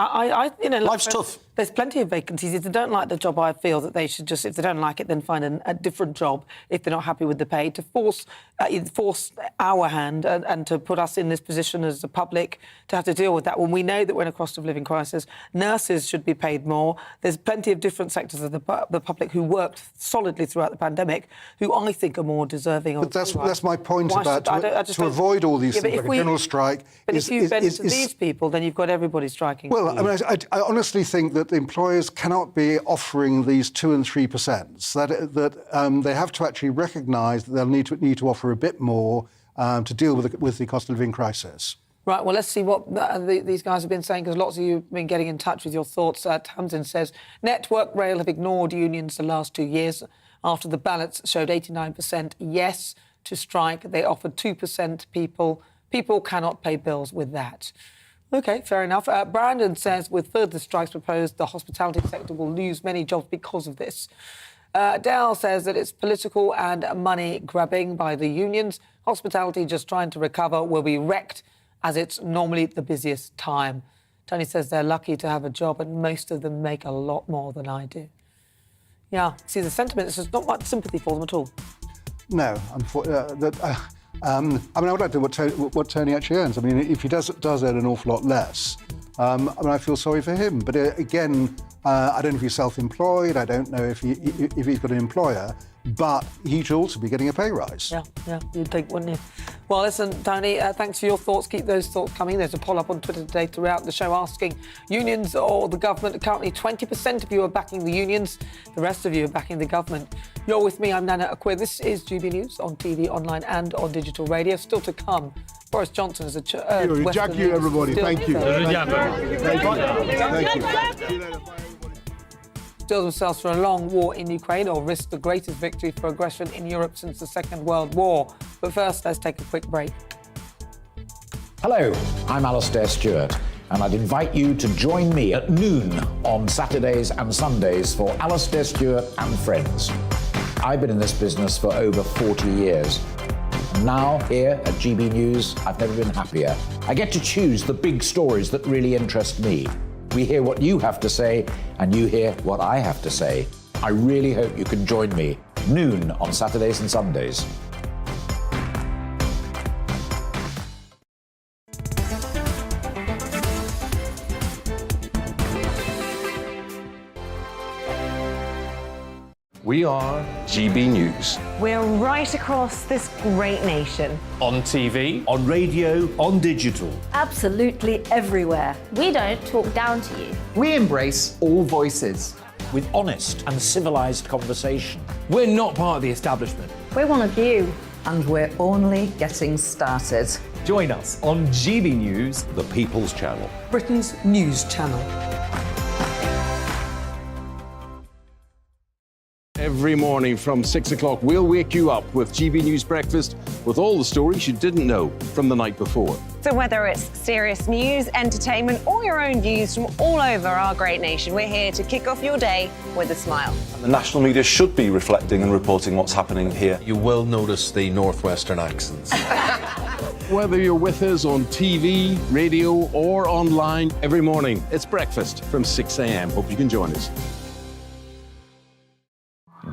F: life's tough.
A: There's plenty of vacancies. If they don't like the job, I feel that they should just, if they don't like it, then find a different job if they're not happy with the pay, to force our hand and to put us in this position as the public to have to deal with that when we know that we're in a cost of living crisis. Nurses should be paid more. There's plenty of different sectors of the public who worked solidly throughout the pandemic who I think are more deserving of...
G: But that's my point about to avoid all these things, like a general strike...
A: But if you bend to these people, then you've got everybody striking.
G: Well, I mean, I honestly think that the employers cannot be offering these 2% and 3%. That they have to actually recognise that they'll need to offer a bit more to deal with the cost of living crisis.
A: Right, well, let's see what these guys have been saying, because lots of you have been getting in touch with your thoughts. Tamsin says, Network Rail have ignored unions the last 2 years. After the ballots showed 89% yes to strike, they offered 2% people. People cannot pay bills with that. OK, fair enough. Brandon says, with further strikes proposed, the hospitality sector will lose many jobs because of this. Dale says that it's political and money grabbing by the unions. Hospitality just trying to recover will be wrecked as it's normally the busiest time. Tony says they're lucky to have a job and most of them make a lot more than I do. Yeah, see, the sentiment, there's not much sympathy for them at all.
G: No, I mean, I would like to know what Tony actually earns. I mean, if he does earn an awful lot less, I mean, I feel sorry for him. But again, I don't know if he's self-employed. I don't know if he's got an employer. But he should also be getting a pay rise.
A: Yeah, you'd think, wouldn't you? Well, listen, Tony, thanks for your thoughts. Keep those thoughts coming. There's a poll up on Twitter today throughout the show asking unions or the government. Currently, 20% of you are backing the unions. The rest of you are backing the government. You're with me. I'm Nana Akua. This is GB News on TV, online and on digital radio. Still to come, Boris Johnson is a...
E: Jack you, everybody. Thank you.
A: Thank you. Still themselves for a long war in Ukraine or risk the greatest victory for aggression in Europe since the Second World War. But first, let's take a quick break.
M: Hello, I'm Alastair Stewart, and I'd invite you to join me at noon on Saturdays and Sundays for Alastair Stewart and Friends. I've been in this business for over 40 years. And now, here at GB News, I've never been happier. I get to choose the big stories that really interest me. We hear what you have to say, and you hear what I have to say. I really hope you can join me, noon on Saturdays and Sundays.
I: We are GB News.
J: We're right across this great nation.
L: On TV,
M: On radio, on digital.
C: Absolutely everywhere.
K: We don't talk down to you.
L: we embrace all voices.
M: With honest and civilised conversation.
N: We're not part of the establishment.
C: We're one of you.
O: And we're only getting started.
L: Join us on GB News,
Q: The People's Channel.
A: Britain's news channel.
I: Every morning from 6 o'clock, we'll wake you up with GB News Breakfast with all the stories you didn't know from the night before.
J: So whether it's serious news, entertainment, or your own views from all over our great nation, we're here to kick off your day with a smile.
P: And the national media should be reflecting and reporting what's happening here.
Q: You will notice the northwestern accents.
I: Whether you're with us on TV, radio, or online, every morning, it's breakfast from 6 a.m. Hope you can join us.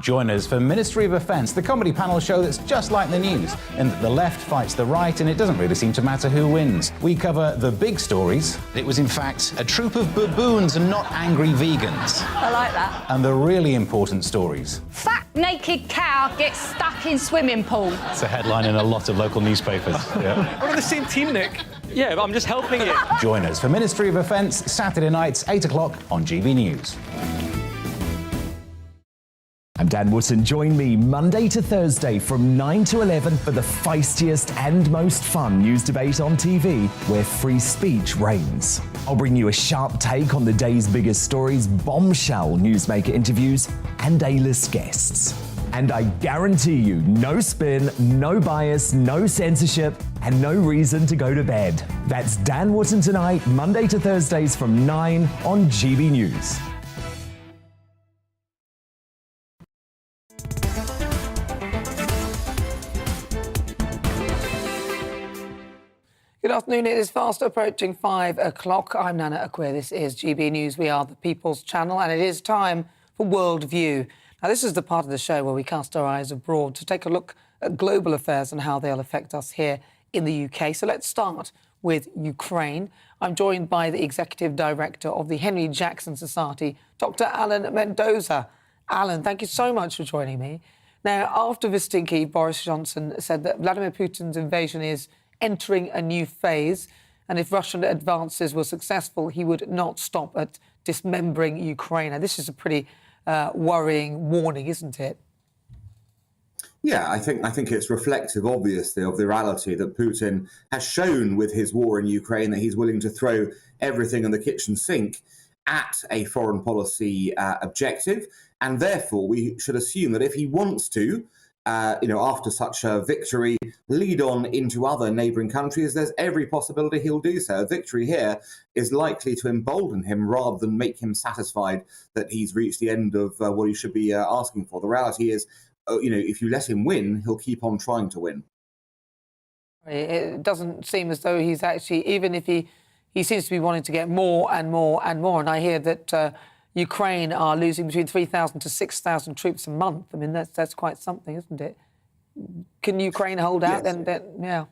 R: Join us for Ministry of Offence, the comedy panel show that's just like the news, in that the left fights the right and it doesn't really seem to matter who wins. We cover the big stories. It was in fact a troop of baboons and not angry vegans.
C: I like that.
R: And the really important stories.
K: Fat naked cow gets stuck in swimming pool.
R: It's a headline in a lot of local newspapers. Yeah.
N: We're on the same team, Nick. Yeah, but I'm just helping you.
R: Join us for Ministry of Offence, Saturday nights, 8 o'clock on GB News.
S: I'm Dan Wootton. Join me Monday to Thursday from 9 to 11 for the feistiest and most fun news debate on TV, where free speech reigns. I'll bring you a sharp take on the day's biggest stories, bombshell newsmaker interviews, and A-list guests. And I guarantee you, no spin, no bias, no censorship, and no reason to go to bed. That's Dan Wootton tonight, Monday to Thursdays from 9 on GB News.
A: Good afternoon. It is fast approaching 5 o'clock. I'm Nana Akua. This is GB News. We are the People's Channel, and it is time for Worldview. Now, this is the part of the show where we cast our eyes abroad to take a look at global affairs and how they'll affect us here in the UK. So let's start with Ukraine. I'm joined by the Executive Director of the Henry Jackson Society, Dr. Alan Mendoza. Alan, thank you so much for joining me. Now, after visiting Kyiv, Boris Johnson said that Vladimir Putin's invasion is entering a new phase, and if Russian advances were successful, he would not stop at dismembering Ukraine. Now, this is a pretty worrying warning, isn't it?
V: Yeah, I think it's reflective, obviously, of the reality that Putin has shown with his war in Ukraine, that he's willing to throw everything in the kitchen sink at a foreign policy objective. And therefore, we should assume that if he wants to, after such a victory, lead on into other neighbouring countries, there's every possibility he'll do so. A victory here is likely to embolden him rather than make him satisfied that he's reached the end of what he should be asking for. The reality is, if you let him win, he'll keep on trying to win.
A: It doesn't seem as though he's actually, even if he seems to be wanting to get more and more and more. And I hear that Ukraine are losing between 3,000 to 6,000 troops a month. I mean, that's quite something, isn't it? Can Ukraine hold out?
V: Yes.
A: Then, yeah.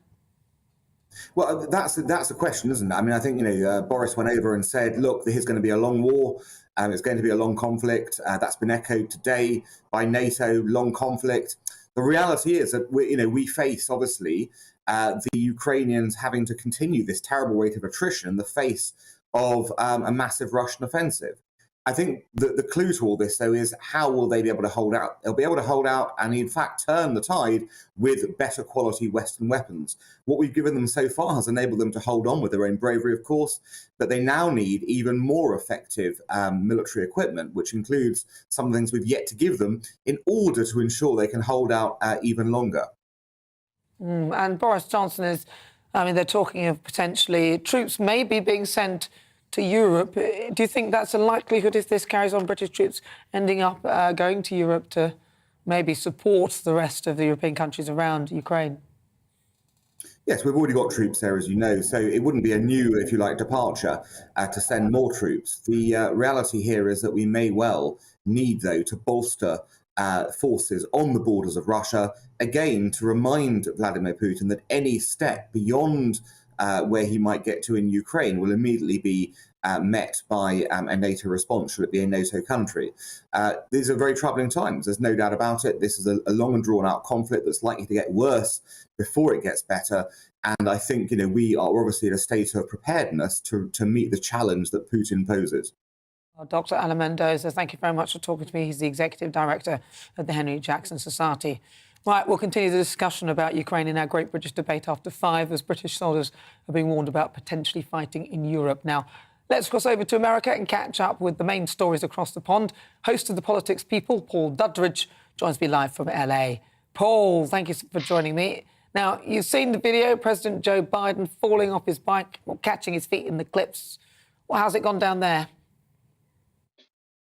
V: Well, that's the question, isn't it? I mean, I think Boris went over and said, "Look, here's going to be a long war. It's going to be a long conflict." That's been echoed today by NATO. Long conflict. The reality is that we face obviously the Ukrainians having to continue this terrible rate of attrition in the face of a massive Russian offensive. I think the clue to all this, though, is how will they be able to hold out? They'll be able to hold out and, in fact, turn the tide with better quality Western weapons. What we've given them so far has enabled them to hold on with their own bravery, of course, but they now need even more effective military equipment, which includes some things we've yet to give them in order to ensure they can hold out even longer.
A: And Boris Johnson is, they're talking of potentially troops maybe being sent to Europe. Do you think that's a likelihood if this carries on, British troops ending up going to Europe to maybe support the rest of the European countries around Ukraine?
V: Yes, we've already got troops there, as you know, so it wouldn't be a new, if you like, departure to send more troops. The reality here is that we may well need, though, to bolster forces on the borders of Russia, again, to remind Vladimir Putin that any step beyond where he might get to in Ukraine will immediately be met by a NATO response, should it be a NATO country. These are very troubling times, there's no doubt about it. This is a long and drawn-out conflict that's likely to get worse before it gets better. And I think we are obviously in a state of preparedness to meet the challenge that Putin poses.
A: Dr. Alan Mendoza, thank you very much for talking to me. He's the Executive Director of the Henry Jackson Society. Right, we'll continue the discussion about Ukraine in our Great British Debate after 5, as British soldiers are being warned about potentially fighting in Europe. Now, let's cross over to America and catch up with the main stories across the pond. Host of the Politics People, Paul Duddridge, joins me live from LA. Paul, thank you for joining me. Now, you've seen the video, President Joe Biden falling off his bike, or catching his feet in the cliffs. Well, how's it gone down there?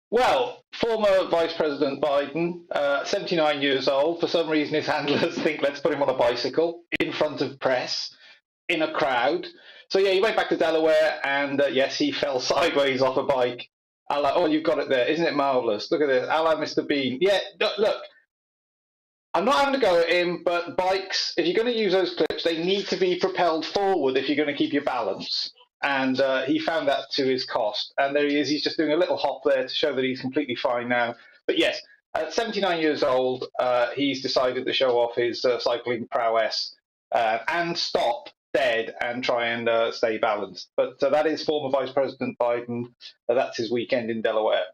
D: Well, former Vice President Biden, 79 years old, for some reason his handlers think let's put him on a bicycle in front of press, in a crowd. So, yeah, he went back to Delaware and, yes, he fell sideways off a bike. Oh, you've got it there. Isn't it marvellous? Look at this. A la Mr. Bean. Yeah, look, I'm not having to go at him, but bikes, if you're going to use those clips, they need to be propelled forward if you're going to keep your balance. And he found that to his cost. And there he is. He's just doing a little hop there to show that he's completely fine now. But yes, at 79 years old, he's decided to show off his cycling prowess and stop dead and try and stay balanced. But that is former Vice President Biden. That's his weekend in Delaware.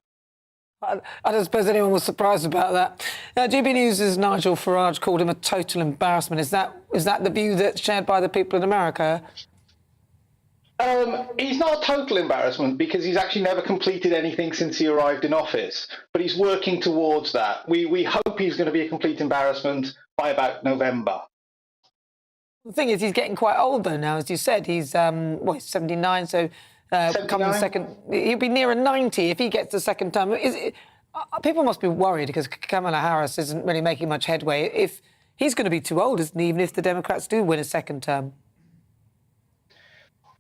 A: I don't suppose anyone was surprised about that. Now, GBNews' Nigel Farage called him a total embarrassment. Is that the view that's shared by the people in America?
D: He's not a total embarrassment because he's actually never completed anything since he arrived in office, but he's working towards that. We hope he's going to be a complete embarrassment by about November.
A: The thing is, he's getting quite old, though, now, as you said. He's 79, so coming the second... He'll be nearer 90 if he gets the second term. People must be worried because Kamala Harris isn't really making much headway. If he's going to be too old, isn't he, even if the Democrats do win a second term?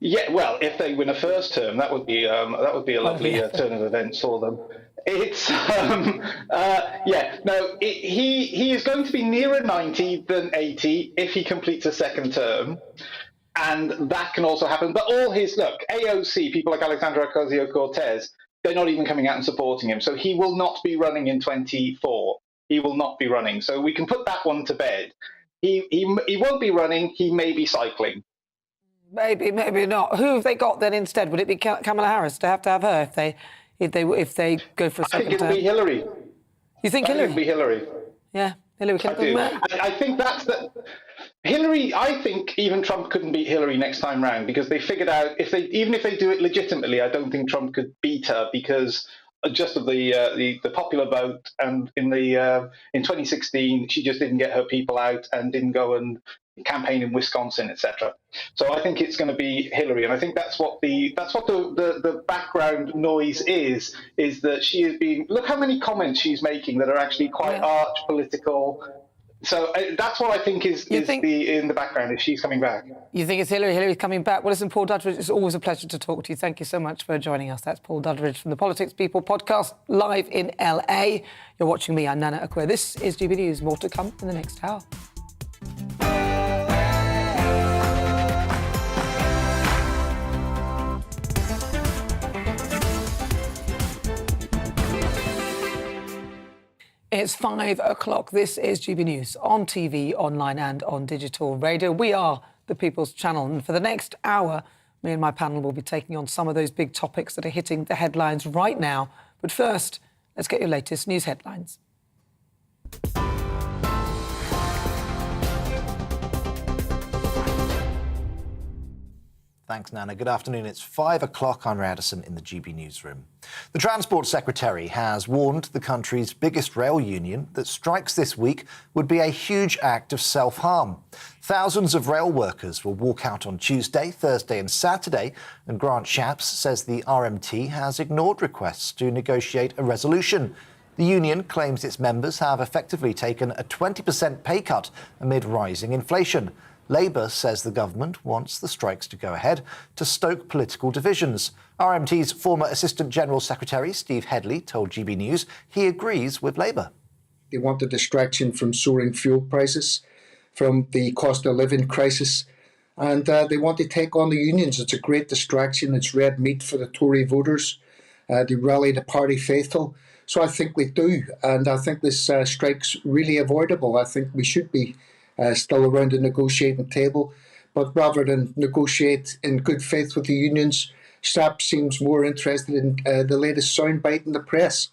D: Yeah, well, if they win a first term, that would be a lovely turn of events for them. It's he is going to be nearer 90 than 80 if he completes a second term, and that can also happen. But all his AOC people like Alexandra Ocasio-Cortez, they're not even coming out and supporting him, so he will not be running in 24. He will not be running, so we can put that one to bed. He won't be running. He may be cycling.
A: Maybe, maybe not. Who have they got then instead? Would it be Kamala Harris to have her if they go for a second term?
D: I think it'll be Hillary.
A: You think Hillary?
D: It'll be Hillary.
A: Yeah, Hillary Clinton.
D: I think that's the Hillary. I think even Trump couldn't beat Hillary next time round because they figured out even if they do it legitimately, I don't think Trump could beat her because just of the popular vote, and in 2016 she just didn't get her people out and didn't go and campaign in Wisconsin, etc. So I think it's going to be Hillary, and I think that's what the background noise is that she is being. Look how many comments she's making that are actually quite arch political. So that's what I think is in the background if she's coming back.
A: You think it's Hillary? Hillary's coming back. Well, listen, Paul Dudridge, it's always a pleasure to talk to you. Thank you so much for joining us. That's Paul Dudridge from the Politics People podcast, live in LA. You're watching me. I'm Nana Akua. This is GB News. More to come in the next hour. It's 5 o'clock. This is GB News on TV, online and on digital radio. We are the People's Channel, and for the next hour, me and my panel will be taking on some of those big topics that are hitting the headlines right now. But first, let's get your latest news headlines.
B: Thanks, Nana. Good afternoon. It's 5 o'clock. I'm Radisson in the GB newsroom. The Transport Secretary has warned the country's biggest rail union that strikes this week would be a huge act of self-harm. Thousands of rail workers will walk out on Tuesday, Thursday and Saturday, and Grant Shapps says the RMT has ignored requests to negotiate a resolution. The union claims its members have effectively taken a 20% pay cut amid rising inflation. Labour says the government wants the strikes to go ahead to stoke political divisions. RMT's former Assistant General Secretary, Steve Headley, told GB News he agrees with Labour.
H: They want a distraction from soaring fuel prices, from the cost of living crisis, and they want to take on the unions. It's a great distraction. It's red meat for the Tory voters. They rally the party faithful. So I think we do, and I think this strike's really avoidable. I think we should be still around the negotiating table, but rather than negotiate in good faith with the unions, Shapps seems more interested in the latest soundbite in the press.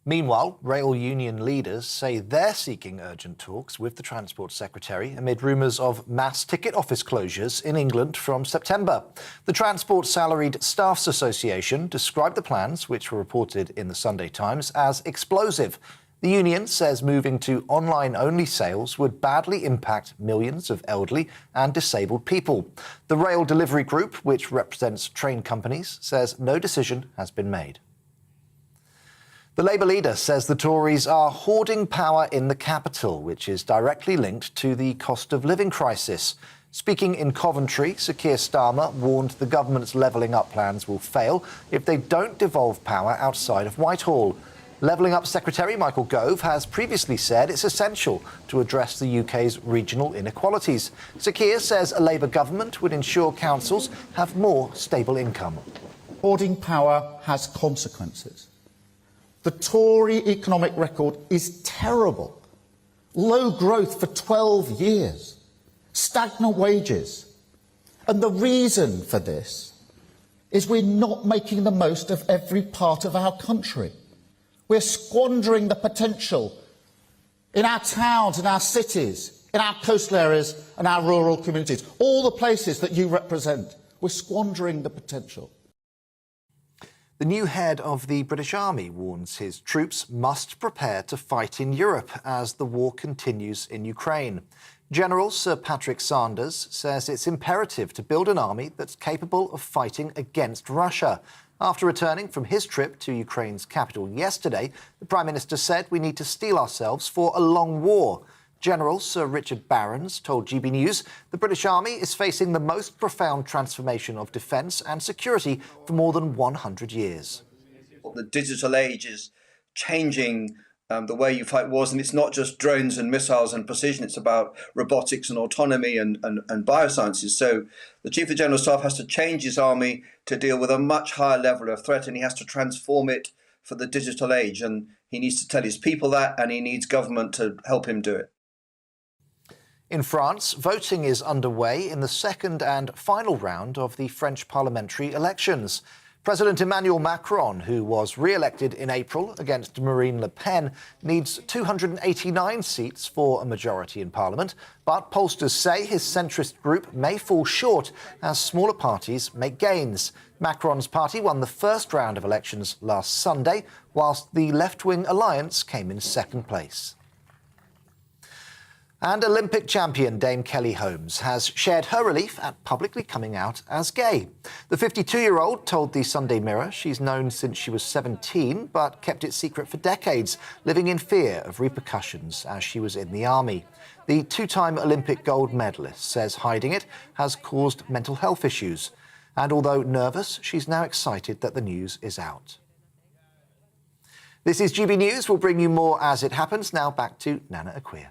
B: Meanwhile, rail union leaders say they're seeking urgent talks with the Transport Secretary amid rumours of mass ticket office closures in England from September. The Transport Salaried Staffs Association described the plans, which were reported in the Sunday Times, as explosive. The union says moving to online-only sales would badly impact millions of elderly and disabled people. The Rail Delivery Group, which represents train companies, says no decision has been made. The Labour leader says the Tories are hoarding power in the capital, which is directly linked to the cost of living crisis. Speaking in Coventry, Sir Keir Starmer warned the government's levelling up plans will fail if they don't devolve power outside of Whitehall. Levelling Up Secretary Michael Gove has previously said it's essential to address the UK's regional inequalities. Sir Keir says a Labour government would ensure councils have more stable income.
T: Hoarding power has consequences. The Tory economic record is terrible. Low growth for 12 years. Stagnant wages. And the reason for this is we're not making the most of every part of our country. We're squandering the potential in our towns, in our cities, in our coastal areas and our rural communities. All the places that you represent, we're squandering the potential.
B: The new head of the British Army warns his troops must prepare to fight in Europe as the war continues in Ukraine. General Sir Patrick Sanders says it's imperative to build an army that's capable of fighting against Russia. After returning from his trip to Ukraine's capital yesterday, the Prime Minister said we need to steel ourselves for a long war. General Sir Richard Barrons told GB News the British Army is facing the most profound transformation of defence and security for more than 100 years.
W: The digital age is changing the way you fight wars, and it's not just drones and missiles and precision, it's about robotics and autonomy and biosciences. So the Chief of General Staff has to change his army to deal with a much higher level of threat, and he has to transform it for the digital age, and he needs to tell his people that, and he needs government to help him do it.
B: In France, voting is underway in the second and final round of the French parliamentary elections. President Emmanuel Macron, who was re-elected in April against Marine Le Pen, needs 289 seats for a majority in Parliament. But pollsters say his centrist group may fall short as smaller parties make gains. Macron's party won the first round of elections last Sunday, whilst the left-wing alliance came in second place. And Olympic champion Dame Kelly Holmes has shared her relief at publicly coming out as gay. The 52-year-old told the Sunday Mirror she's known since she was 17, but kept it secret for decades, living in fear of repercussions as she was in the army. The two-time Olympic gold medalist says hiding it has caused mental health issues. And although nervous, she's now excited that the news is out. This is GB News. We'll bring you more as it happens. Now back to Nana Akua.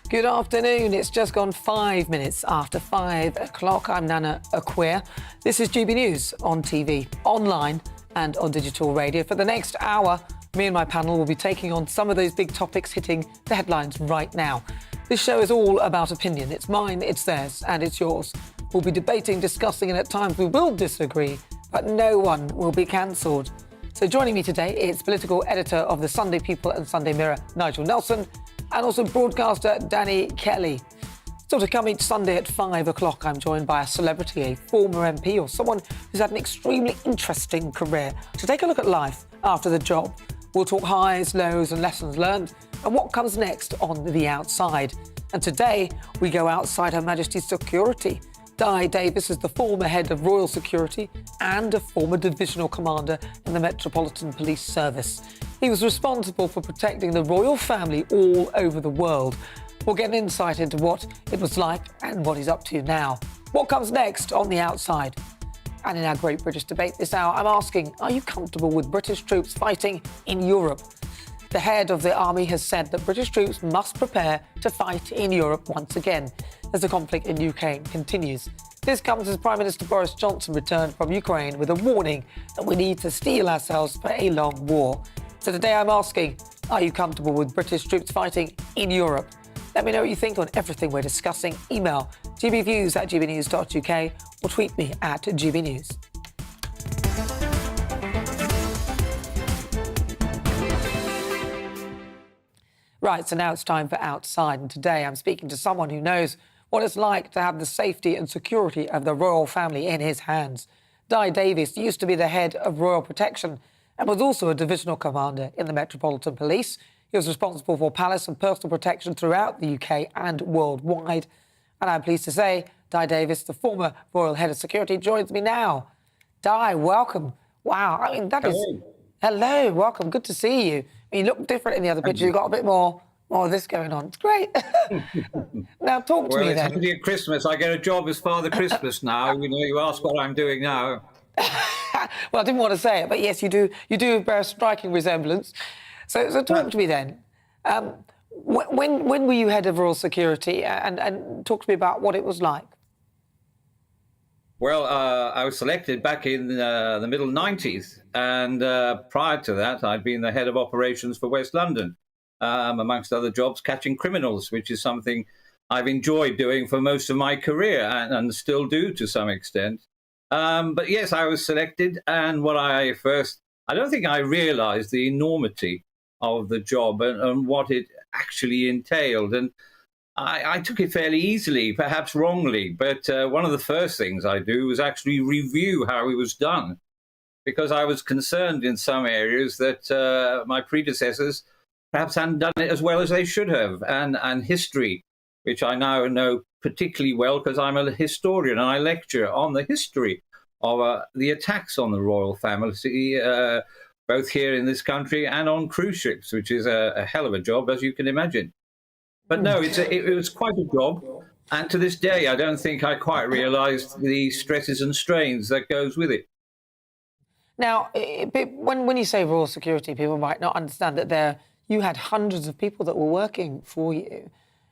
A: Good afternoon. It's just gone 5 minutes after 5 o'clock. I'm Nana Akua. This is GB News on TV, online and on digital radio. For the next hour, me and my panel will be taking on some of those big topics hitting the headlines right now. This show is all about opinion. It's mine, it's theirs, and it's yours. We'll be debating, discussing, and at times we will disagree, but no one will be cancelled. So joining me today is political editor of the Sunday People and Sunday Mirror, Nigel Nelson, and also broadcaster Danny Kelly. Still to come each Sunday at 5 o'clock, I'm joined by a celebrity, a former MP, or someone who's had an extremely interesting career to take a look at life after the job. We'll talk highs, lows and lessons learned and what comes next on the outside. And today, we go outside Her Majesty's security. Dai Davies is the former head of Royal Security and a former divisional commander in the Metropolitan Police Service. He was responsible for protecting the royal family all over the world. We'll get an insight into what it was like and what he's up to now. What comes next on the outside? And in our Great British Debate this hour, I'm asking, are you comfortable with British troops fighting in Europe? The head of the army has said that British troops must prepare to fight in Europe once again as the conflict in Ukraine continues. This comes as Prime Minister Boris Johnson returned from Ukraine with a warning that we need to steel ourselves for a long war. So today I'm asking, are you comfortable with British troops fighting in Europe? Let me know what you think on everything we're discussing. Email gbviews@gbnews.uk or tweet me at gbnews. Right, so now it's time for Outside. And today I'm speaking to someone who knows what it's like to have the safety and security of the royal family in his hands. Dai Davies used to be the head of Royal Protection and was also a divisional commander in the Metropolitan Police. He was responsible for palace and personal protection throughout the UK and worldwide. And I'm pleased to say, Dai Davies, the former Royal Head of Security, joins me now. Dai, welcome. Wow, I mean, that is... Hello, welcome. Good to see you. You look different in the other picture. You've got a bit more of this going on. It's great. Now, talk to me then.
F: Well, it's only at Christmas. I get a job as Father Christmas now. You know, you ask what I'm doing now.
A: Well, I didn't want to say it, but yes, you do. You do bear a striking resemblance. So talk to me then. When were you head of Royal Security, and talk to me about what it was like?
F: Well, I was selected back in the middle 90s, and prior to that, I'd been the head of operations for West London, amongst other jobs, catching criminals, which is something I've enjoyed doing for most of my career and still do to some extent. But yes, I was selected, and I don't think I realized the enormity of the job and what it actually entailed. And I took it fairly easily, perhaps wrongly, but one of the first things I do was actually review how it was done, because I was concerned in some areas that my predecessors perhaps hadn't done it as well as they should have. And history, which I now know particularly well because I'm a historian and I lecture on the history of the attacks on the royal family, both here in this country and on cruise ships, which is a hell of a job, as you can imagine. But no, it was quite a job. And to this day, I don't think I quite realised the stresses and strains that goes with it.
A: Now, when you say Royal Security, people might not understand that you had hundreds of people that were working for you.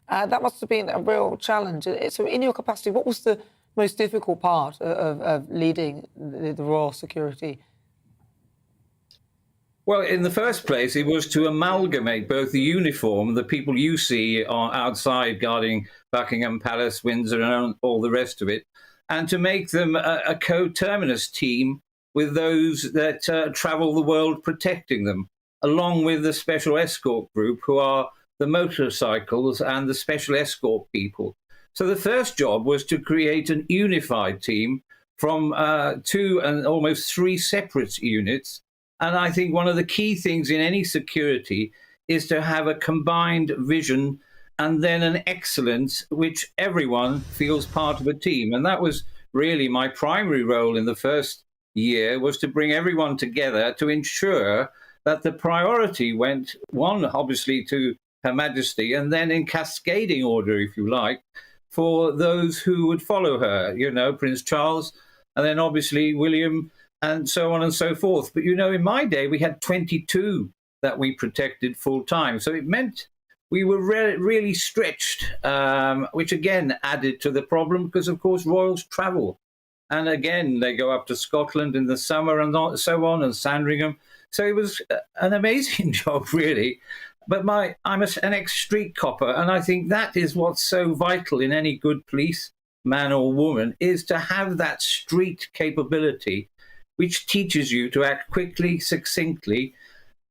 A: That must have been a real challenge. So in your capacity, what was the most difficult part of leading the Royal Security?
F: Well, in the first place, it was to amalgamate both the uniform, the people you see are outside guarding Buckingham Palace, Windsor, and all the rest of it, and to make them a coterminous team with those that travel the world protecting them, along with the special escort group, who are the motorcycles and the special escort people. So the first job was to create an unified team from 2 and almost 3 separate units. And I think one of the key things in any security is to have a combined vision and then an excellence which everyone feels part of a team. And that was really my primary role in the first year, was to bring everyone together to ensure that the priority went, one, obviously, to Her Majesty, and then in cascading order, if you like, for those who would follow her, you know, Prince Charles, and then obviously William, and so on and so forth. But, you know, in my day, we had 22 that we protected full time. So it meant we were really stretched, which again added to the problem because, of course, royals travel. And again, they go up to Scotland in the summer and so on, and Sandringham. So it was an amazing job, really. But I'm an ex-street copper, and I think that is what's so vital in any good police man or woman, is to have that street capability, which teaches you to act quickly, succinctly,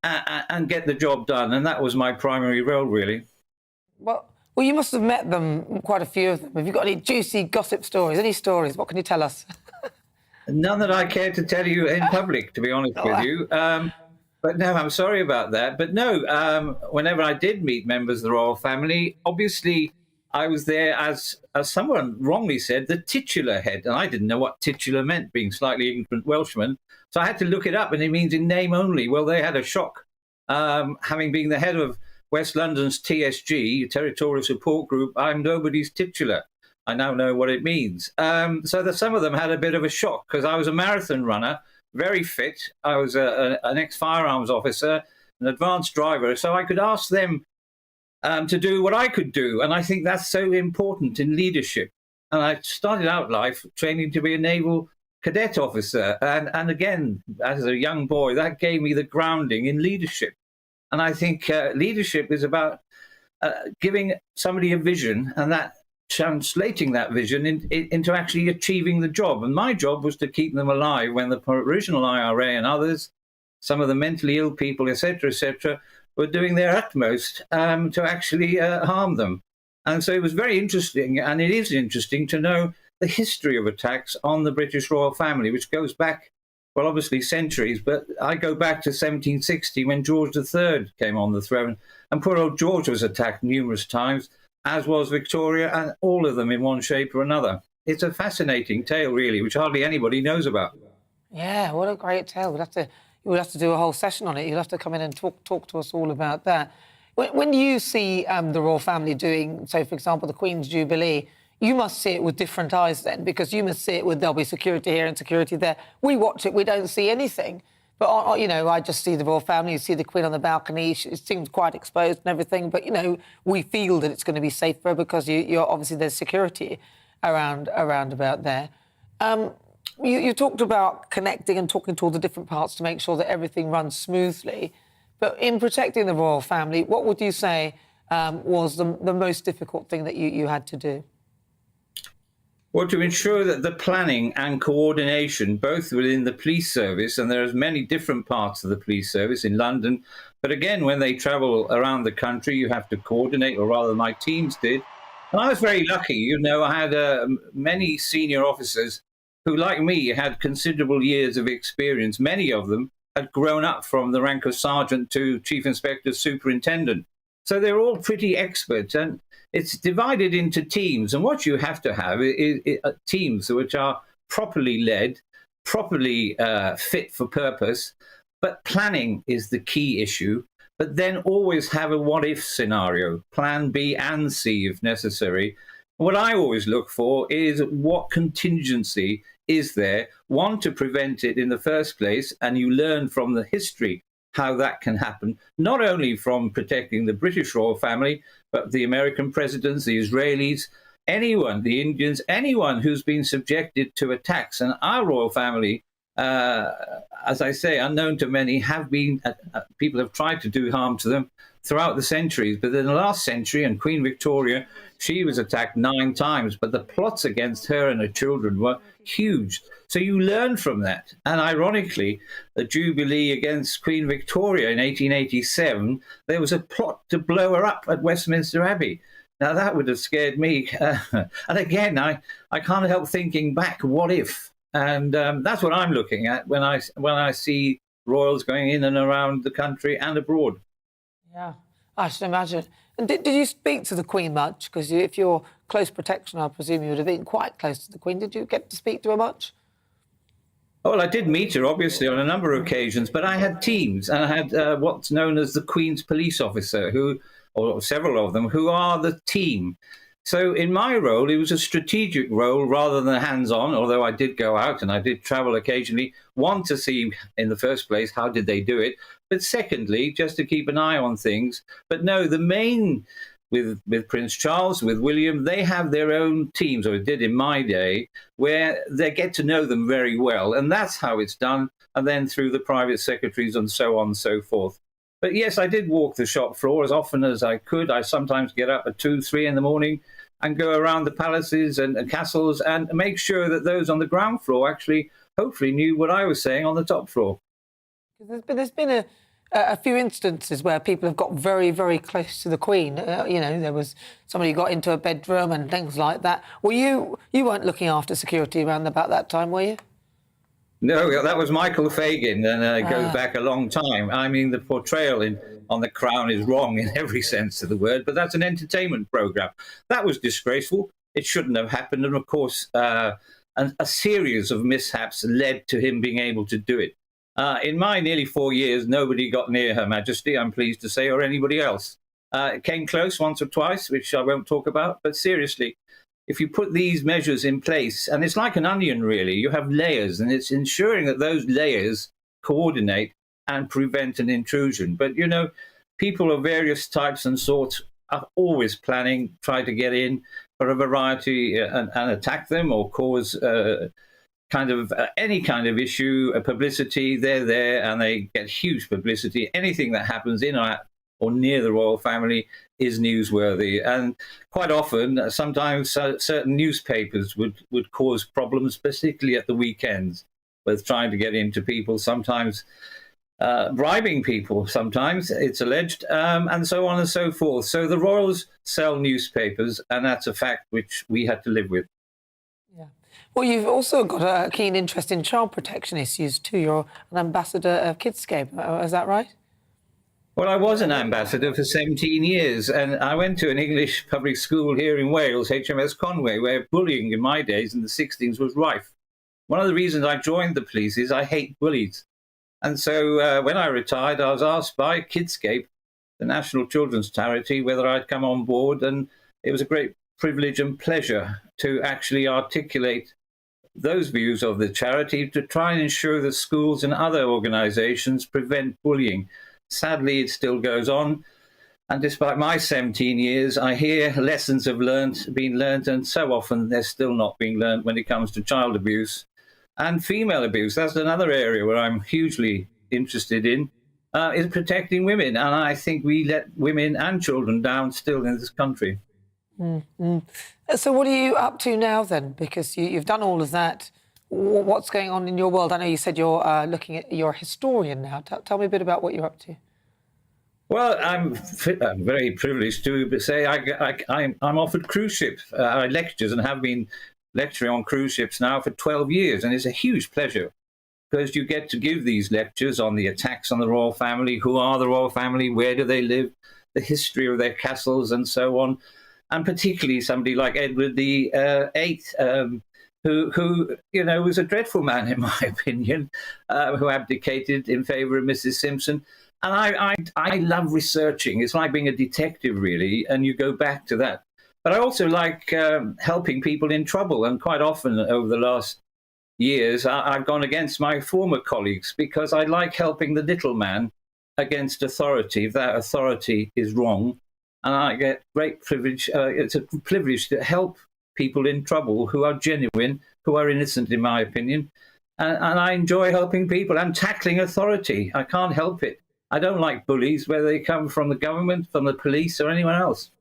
F: and get the job done. And that was my primary role, really.
A: Well, you must have met them, quite a few of them. Have you got any juicy gossip stories? Any stories? What can you tell us?
F: None that I care to tell you in public, to be honest with you. But no, I'm sorry about that. But no, whenever I did meet members of the royal family, obviously I was there as someone wrongly said, the titular head. And I didn't know what titular meant, being slightly ignorant Welshman. So I had to look it up, and it means in name only. Well, they had a shock. Having been the head of West London's TSG, Territorial Support Group, I'm nobody's titular. I now know what it means. So that some of them had a bit of a shock, because I was a marathon runner, very fit. I was an ex-firearms officer, an advanced driver, so I could ask them to do what I could do. And I think that's so important in leadership. And I started out life training to be a naval cadet officer. And again, as a young boy, that gave me the grounding in leadership. And I think leadership is about giving somebody a vision and that translating that vision into actually achieving the job. And my job was to keep them alive when the original IRA and others, some of the mentally ill people, etc., were doing their utmost to actually harm them. And so it was very interesting, and it is interesting to know the history of attacks on the British royal family, which goes back, well, obviously centuries, but I go back to 1760 when George III came on the throne, and poor old George was attacked numerous times, as was Victoria, and all of them in one shape or another. It's a fascinating tale, really, which hardly anybody knows about.
A: Yeah, what a great tale. We'll have to do a whole session on it. You'll have to come in and talk to us all about that. When you see the royal family doing, so, for example, the Queen's Jubilee, you must see it with different eyes then, because you must see it with there'll be security here and security there. We watch it, we don't see anything. But, you know, I just see the royal family, you see the Queen on the balcony, it seems quite exposed and everything, but, you know, we feel that it's going to be safer because you're obviously there's security around about there. You talked about connecting and talking to all the different parts to make sure that everything runs smoothly. But in protecting the royal family, what would you say was the most difficult thing that you had to do?
F: Well, to ensure that the planning and coordination, both within the police service, and there's many different parts of the police service in London, but again, when they travel around the country, you have to coordinate, or rather my teams did. And I was very lucky, you know, I had many senior officers who, like me, had considerable years of experience. Many of them had grown up from the rank of sergeant to chief inspector superintendent. So they're all pretty expert, and it's divided into teams. And what you have to have is teams which are properly led, properly fit for purpose. But planning is the key issue. But then always have a what-if scenario, plan B and C if necessary. What I always look for is what contingency is there, one, to prevent it in the first place, and you learn from the history how that can happen, not only from protecting the British royal family, but the American presidents, the Israelis, anyone, the Indians, anyone who's been subjected to attacks. And our royal family as I say, unknown to many, have been people have tried to do harm to them throughout the centuries. But in the last century, and Queen Victoria, she was attacked 9 times, but the plots against her and her children were huge. So you learn from that. And ironically, the Jubilee against Queen Victoria in 1887, there was a plot to blow her up at Westminster Abbey. Now, that would have scared me. And again, I can't help thinking back, what if? And that's what I'm looking at when I see royals going in and around the country and abroad.
A: Yeah, I should imagine. And did you speak to the Queen much? Because if you're close protection, I presume you would have been quite close to the Queen. Did you get to speak to her much?
F: Well, I did meet her, obviously, on a number of occasions, but I had teams, and I had what's known as the Queen's police officer, or several of them, who are the team. So in my role, it was a strategic role rather than hands-on, although I did go out and I did travel occasionally, one, to see, in the first place, how did they do it, but secondly, just to keep an eye on things. But no, the main, with Prince Charles, with William, they have their own teams, or it did in my day, where they get to know them very well, and that's how it's done, and then through the private secretaries and so on and so forth. But yes, I did walk the shop floor as often as I could. I sometimes get up at 2, 3 in the morning and go around the palaces and castles and make sure that those on the ground floor actually, hopefully, knew what I was saying on the top floor.
A: There's been a few instances where people have got very, very close to the Queen. You know, there was somebody who got into a bedroom and things like that. Well, you weren't looking after security around about that time, were you?
F: No, that was Michael Fagan, and it goes back a long time. I mean, the portrayal on The Crown is wrong in every sense of the word, but that's an entertainment programme. That was disgraceful. It shouldn't have happened, and of course, a series of mishaps led to him being able to do it. In my nearly 4 years, nobody got near Her Majesty, I'm pleased to say, or anybody else. It came close once or twice, which I won't talk about, but seriously, if you put these measures in place, and it's like an onion, really, you have layers, and it's ensuring that those layers coordinate and prevent an intrusion. But, you know, people of various types and sorts are always planning, try to get in for a variety and attack them or cause any kind of issue, publicity. They're there and they get huge publicity. Anything that happens in or near the royal family is newsworthy. And quite often, sometimes certain newspapers would cause problems, particularly at the weekends, with trying to get into people, sometimes bribing people, sometimes it's alleged, and so on and so forth. So the royals sell newspapers, and that's a fact which we had to live with.
A: Yeah. Well, you've also got a keen interest in child protection issues too. You're an ambassador of Kidscape, is that right?
F: Well, I was an ambassador for 17 years, and I went to an English public school here in Wales, HMS Conway, where bullying in my days in the 60s was rife. One of the reasons I joined the police is I hate bullies. And so when I retired, I was asked by Kidscape, the national children's charity, whether I'd come on board, and it was a great privilege and pleasure to actually articulate those views of the charity to try and ensure that schools and other organisations prevent bullying. Sadly, it still goes on. And despite my 17 years, I hear lessons have been learned, and so often they're still not being learned when it comes to child abuse and female abuse. That's another area where I'm hugely interested in, is protecting women. And I think we let women and children down still in this country.
A: Mm-hmm. So what are you up to now then? Because you've done all of that. What's going on in your world? I know you said you're you're a historian now. Tell me a bit about what you're up to.
F: Well, I'm very privileged to say I'm offered cruise ship lectures and have been lecturing on cruise ships now for 12 years. And it's a huge pleasure because you get to give these lectures on the attacks on the royal family, who are the royal family, where do they live, the history of their castles and so on. And particularly somebody like Edward VIII, who you know, was a dreadful man, in my opinion, who abdicated in favour of Mrs. Simpson. And I love researching. It's like being a detective, really, and you go back to that. But I also like helping people in trouble. And quite often over the last years, I've gone against my former colleagues because I like helping the little man against authority, if that authority is wrong. And I get great privilege. It's a privilege to help people in trouble who are genuine, who are innocent, in my opinion, and I enjoy helping people and tackling authority. I can't help it. I don't like bullies, whether they come from the government, from the police, or anyone else.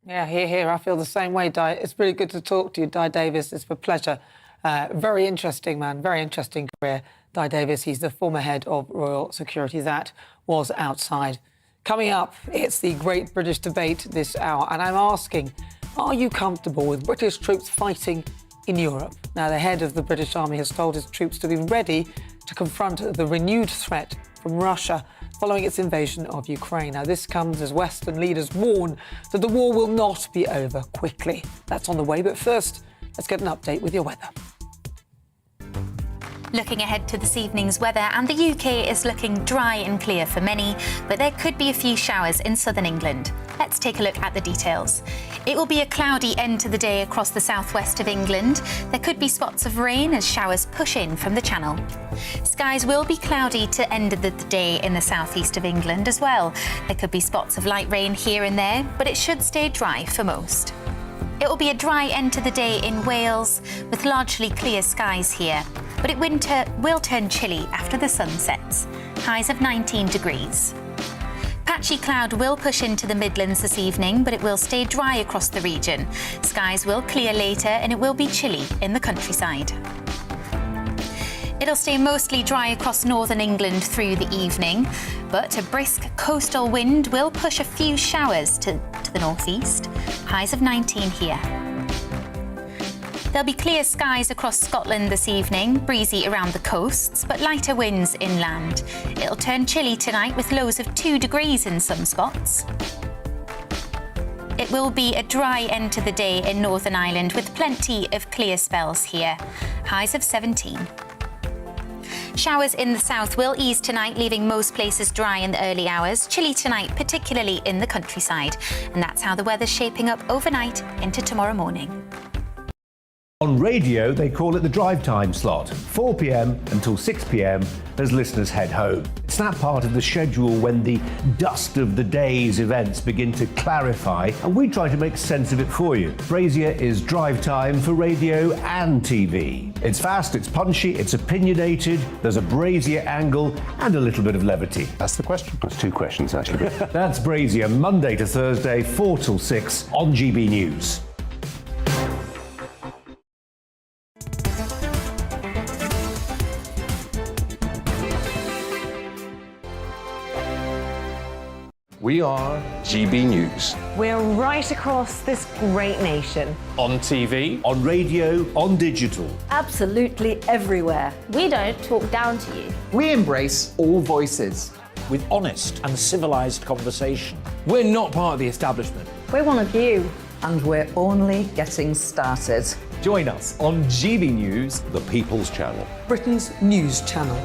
A: Yeah, here. I feel the same way, Dai. It's really good to talk to you, Dai Davies. It's a pleasure. Very interesting man, very interesting career. Dai Davies, he's the former head of Royal Security. That was outside. Coming up, it's the Great British Debate this hour, and I'm asking, are you comfortable with British troops fighting in Europe? Now, the head of the British Army has told his troops to be ready to confront the renewed threat from Russia following its invasion of Ukraine. Now, this comes as Western leaders warn that the war will not be over quickly. That's on the way, but first, let's get an update with your weather.
E: Looking ahead to this evening's weather, and the UK is looking dry and clear for many, but there could be a few showers in southern England. Let's take a look at the details. It will be a cloudy end to the day across the southwest of England. There could be spots of rain as showers push in from the Channel. Skies will be cloudy to end of the day in the southeast of England as well. There could be spots of light rain here and there, but it should stay dry for most. It will be a dry end to the day in Wales, with largely clear skies here, but winter will turn chilly after the sun sets. Highs of 19 degrees. Patchy cloud will push into the Midlands this evening, but it will stay dry across the region. Skies will clear later and it will be chilly in the countryside. It'll stay mostly dry across northern England through the evening, but a brisk coastal wind will push a few showers to the northeast. Highs of 19 here. There'll be clear skies across Scotland this evening, breezy around the coasts, but lighter winds inland. It'll turn chilly tonight with lows of 2 degrees in some spots. It will be a dry end to the day in Northern Ireland with plenty of clear spells here. Highs of 17. Showers in the south will ease tonight, leaving most places dry in the early hours. Chilly tonight, particularly in the countryside. And that's how the weather's shaping up overnight into tomorrow morning.
S: On radio, they call it the drive time slot, 4 p.m. until 6 p.m. as listeners head home. It's that part of the schedule when the dust of the day's events begin to clarify, and we try to make sense of it for you. Brazier is drive time for radio and TV. It's fast, it's punchy, it's opinionated, there's a Brazier angle, and a little bit of levity.
Q: That's the question. That's 2 questions, actually.
S: That's Brazier, Monday to Thursday, 4 till 6 on GB News.
I: We are GB News.
J: We're right across this great nation.
L: On TV,
S: on radio, on digital.
C: Absolutely everywhere.
K: We don't talk down to you.
L: we embrace all voices.
M: With honest and civilised conversation.
N: We're not part of the establishment.
C: We're one of you.
O: And we're only getting started.
L: Join us on GB News,
Q: The People's Channel.
A: Britain's news channel.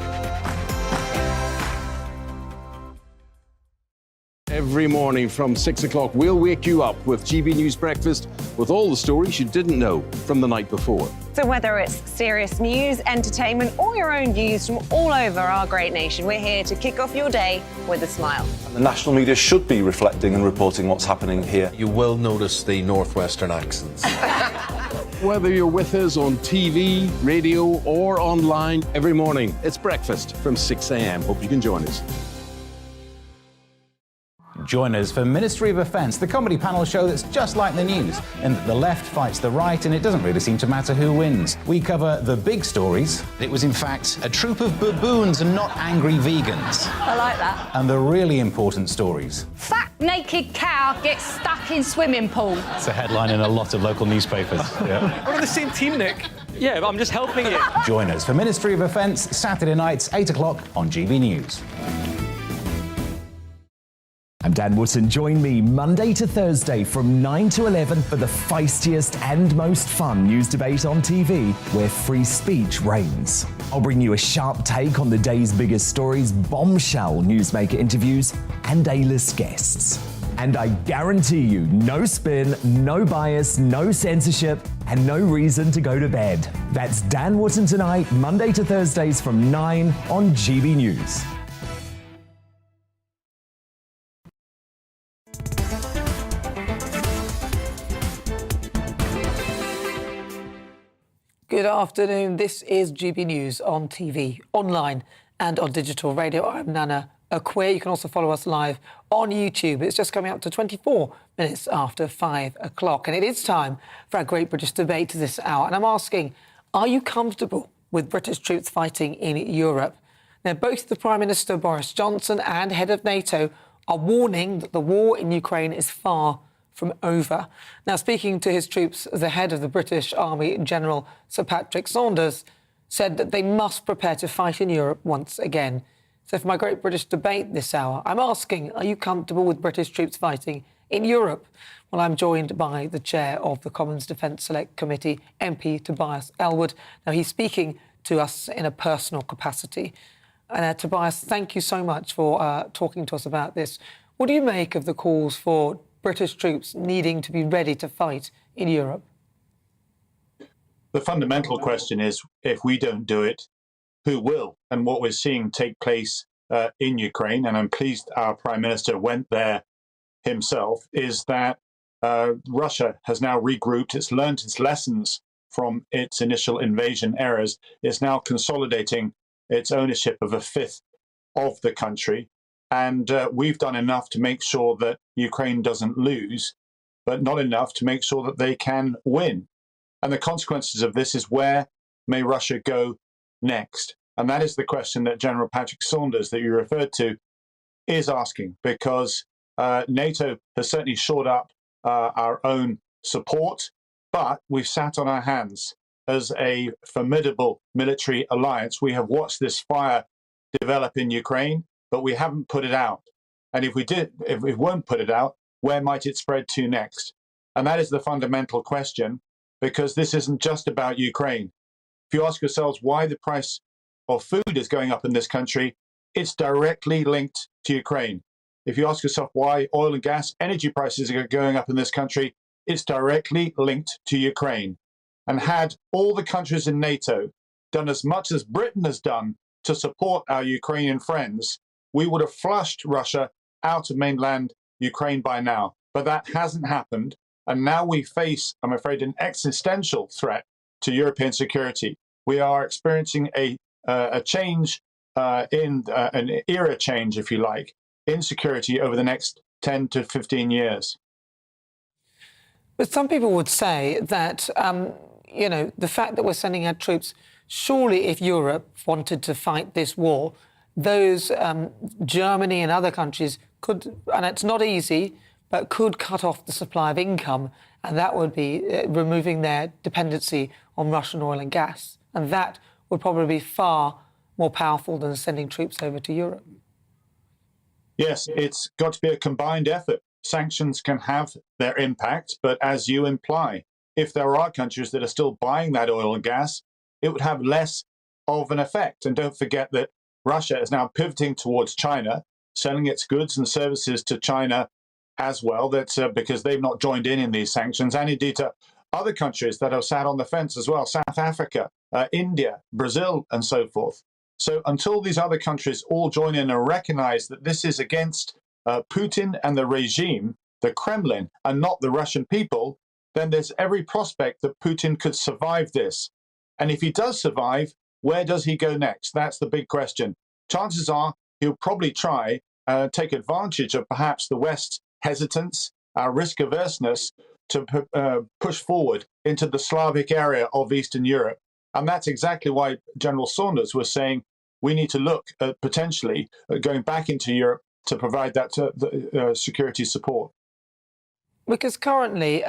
I: Every morning from 6 o'clock, we'll wake you up with GB News Breakfast with all the stories you didn't know from the night before.
J: So whether it's serious news, entertainment, or your own views from all over our great nation, we're here to kick off your day with a smile.
P: The national media should be reflecting and reporting what's happening here.
Q: You will notice the northwestern accents.
I: Whether you're with us on TV, radio, or online, every morning, it's breakfast from 6 a.m. Hope you can join us.
R: Join us for Ministry of Offence, the comedy panel show that's just like the news, in that the left fights the right and it doesn't really seem to matter who wins. We cover the big stories. It was in fact a troop of baboons and not angry vegans.
K: I like that.
R: And the really important stories.
K: Fat naked cow gets stuck in swimming pool.
R: It's a headline in a lot of local newspapers. Yeah.
N: We're on the same team, Nick. Yeah, but I'm just helping you.
R: Join us for Ministry of Offence, Saturday nights, 8 o'clock on GB News.
S: I'm Dan Wootton. Join me Monday to Thursday from 9 to 11 for the feistiest and most fun news debate on TV, where free speech reigns. I'll bring you a sharp take on the day's biggest stories, bombshell newsmaker interviews, and A-list guests. And I guarantee you, no spin, no bias, no censorship, and no reason to go to bed. That's Dan Wootton tonight, Monday to Thursdays from 9 on GB News.
A: Good afternoon. This is GB News on TV, online and on digital radio. I'm Nana Akua. You can also follow us live on YouTube. It's just coming up to 24 minutes after 5 o'clock. And it is time for our Great British Debate this hour. And I'm asking, are you comfortable with British troops fighting in Europe? Now, both the Prime Minister Boris Johnson and head of NATO are warning that the war in Ukraine is far from over. Now, speaking to his troops, the head of the British Army, General Sir Patrick Saunders, said that they must prepare to fight in Europe once again. So for my Great British Debate this hour, I'm asking, are you comfortable with British troops fighting in Europe? Well, I'm joined by the chair of the Commons Defence Select Committee, MP Tobias Ellwood. Now, he's speaking to us in a personal capacity. And Tobias, thank you so much for talking to us about this. What do you make of the calls for British troops needing to be ready to fight in Europe?
G: The fundamental question is, if we don't do it, who will? And what we're seeing take place in Ukraine, and I'm pleased our Prime Minister went there himself, is that Russia has now regrouped. It's learned its lessons from its initial invasion errors. It's now consolidating its ownership of a fifth of the country. And we've done enough to make sure that Ukraine doesn't lose, but not enough to make sure that they can win. And the consequences of this is, where may Russia go next? And that is the question that General Patrick Saunders, that you referred to, is asking, because NATO has certainly shored up our own support, but we've sat on our hands as a formidable military alliance. We have watched this fire develop in Ukraine, but we haven't put it out. And if we won't put it out, where might it spread to next? And that is the fundamental question, because this isn't just about Ukraine. If you ask yourselves why the price of food is going up in this country, it's directly linked to Ukraine. If you ask yourself why oil and gas energy prices are going up in this country, it's directly linked to Ukraine. And had all the countries in NATO done as much as Britain has done to support our Ukrainian friends, we would have flushed Russia out of mainland Ukraine by now. But that hasn't happened. And now we face, I'm afraid, an existential threat to European security. We are experiencing a change an era change, if you like, in security over the next 10 to 15 years.
A: But some people would say that, you know, the fact that we're sending our troops, surely if Europe wanted to fight this war, those Germany and other countries could, and it's not easy, but could cut off the supply of income, and that would be removing their dependency on Russian oil and gas. And that would probably be far more powerful than sending troops over to Europe.
G: Yes, it's got to be a combined effort. Sanctions can have their impact, but as you imply, if there are countries that are still buying that oil and gas, it would have less of an effect. And don't forget that Russia is now pivoting towards China, selling its goods and services to China as well. That's because they've not joined in these sanctions, and indeed to other countries that have sat on the fence as well, South Africa, India, Brazil, and so forth. So until these other countries all join in and recognize that this is against Putin and the regime, the Kremlin, and not the Russian people, then there's every prospect that Putin could survive this. And if he does survive, where does he go next? That's the big question. Chances are he'll probably try take advantage of perhaps the West's hesitance, our risk averseness to push forward into the Slavic area of Eastern Europe. And that's exactly why General Saunders was saying we need to look at potentially going back into Europe to provide that security support.
A: Because currently,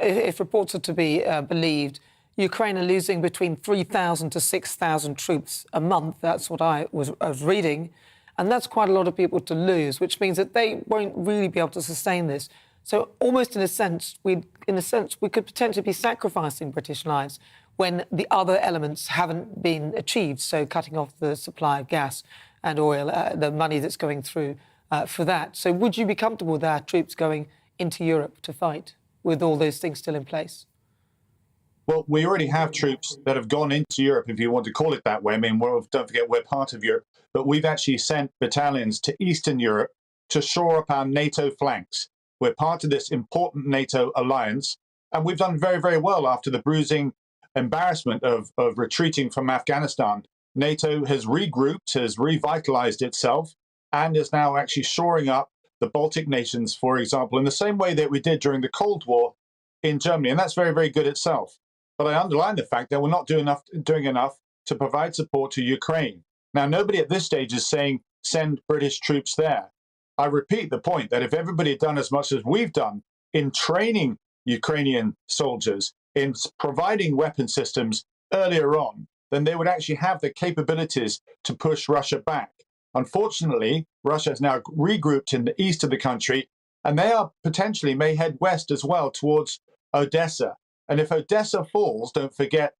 A: if reports are to be believed, Ukraine are losing between 3,000 to 6,000 troops a month. That's what I was reading. And that's quite a lot of people to lose, which means that they won't really be able to sustain this. So almost in a sense, we could potentially be sacrificing British lives when the other elements haven't been achieved. So cutting off the supply of gas and oil, the money that's going through for that. So would you be comfortable with our troops going into Europe to fight with all those things still in place?
G: Well, we already have troops that have gone into Europe, if you want to call it that way. I mean, don't forget, we're part of Europe. But we've actually sent battalions to Eastern Europe to shore up our NATO flanks. We're part of this important NATO alliance. And we've done very, very well after the bruising embarrassment of retreating from Afghanistan, NATO has regrouped, has revitalized itself, and is now actually shoring up the Baltic nations, for example, in the same way that we did during the Cold War in Germany. And that's very, very good itself. But I underline the fact that we're not doing enough to provide support to Ukraine. Now, nobody at this stage is saying send British troops there. I repeat the point that if everybody had done as much as we've done in training Ukrainian soldiers, in providing weapon systems earlier on, then they would actually have the capabilities to push Russia back. Unfortunately, Russia has now regrouped in the east of the country, and they are potentially may head west as well towards Odessa. And if Odessa falls, don't forget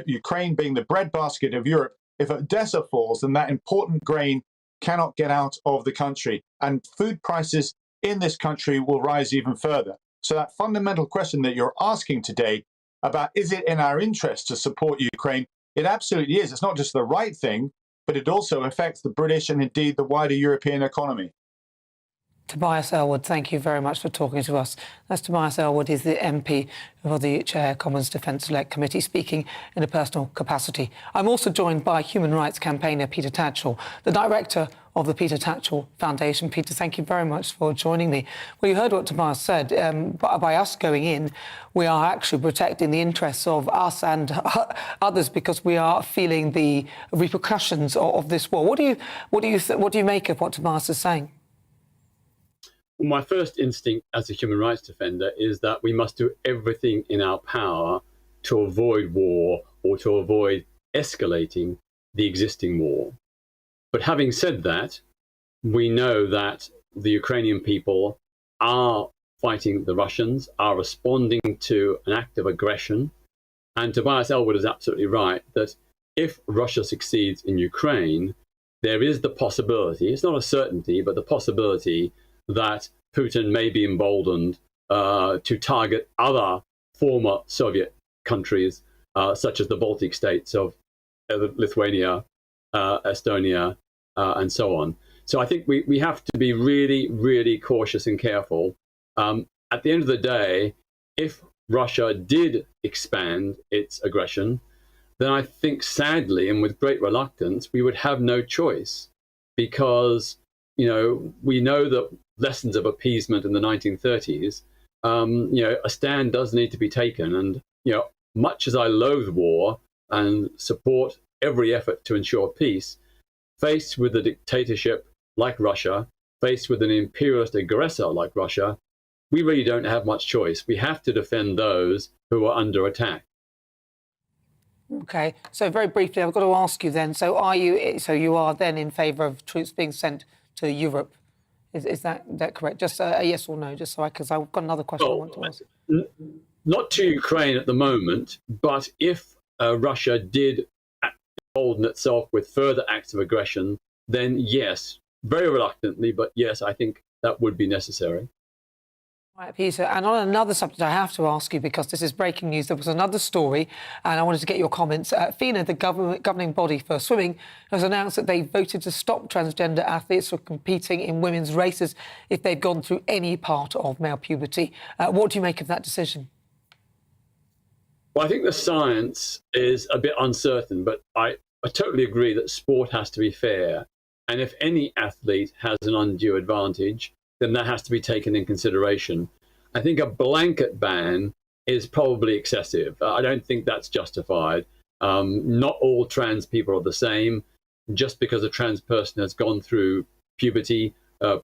G: Ukraine being the breadbasket of Europe, if Odessa falls, then that important grain cannot get out of the country, and food prices in this country will rise even further. So that fundamental question that you're asking today about is it in our interest to support Ukraine, it absolutely is. It's not just the right thing, but it also affects the British and indeed the wider European economy.
A: Tobias Ellwood, thank you very much for talking to us. That's Tobias Ellwood. He's the MP for the Chair Commons Defence Select Committee, speaking in a personal capacity. I'm also joined by human rights campaigner Peter Tatchell, the director of the Peter Tatchell Foundation. Peter, thank you very much for joining me. Well, you heard what Tobias said. By us going in, we are actually protecting the interests of us and others because we are feeling the repercussions of this war. What do you make of what Tobias is saying?
D: Well, my first instinct as a human rights defender is that we must do everything in our power to avoid war or to avoid escalating the existing war. But having said that, we know that the Ukrainian people are fighting the Russians, are responding to an act of aggression. And Tobias Ellwood is absolutely right that if Russia succeeds in Ukraine, there is the possibility, it's not a certainty, but the possibility that Putin may be emboldened to target other former Soviet countries, such as the Baltic states of Lithuania, Estonia, and so on. So I think we have to be really, really cautious and careful. At the end of the day, if Russia did expand its aggression, then I think sadly and with great reluctance, we would have no choice because, we know that lessons of appeasement in the 1930s, a stand does need to be taken. And, much as I loathe war and support every effort to ensure peace, faced with a dictatorship like Russia, faced with an imperialist aggressor like Russia, we really don't have much choice. We have to defend those who are under attack.
A: OK, so very briefly, I've got to ask you then, so you are then in favour of troops being sent to Europe? Is that correct? Just a yes or no, just so because I've got another question I want to ask.
D: Not to Ukraine at the moment, but if Russia did embolden itself with further acts of aggression, then yes, very reluctantly, but yes, I think that would be necessary.
A: Right, Peter, and on another subject, I have to ask you, because this is breaking news, there was another story, and I wanted to get your comments. FINA, the governing body for swimming, has announced that they voted to stop transgender athletes from competing in women's races if they've gone through any part of male puberty. What do you make of that decision?
D: Well, I think the science is a bit uncertain, but I totally agree that sport has to be fair. And if any athlete has an undue advantage, then that has to be taken in consideration. I think a blanket ban is probably excessive. I don't think that's justified. Not all trans people are the same. Just because a trans person has gone through puberty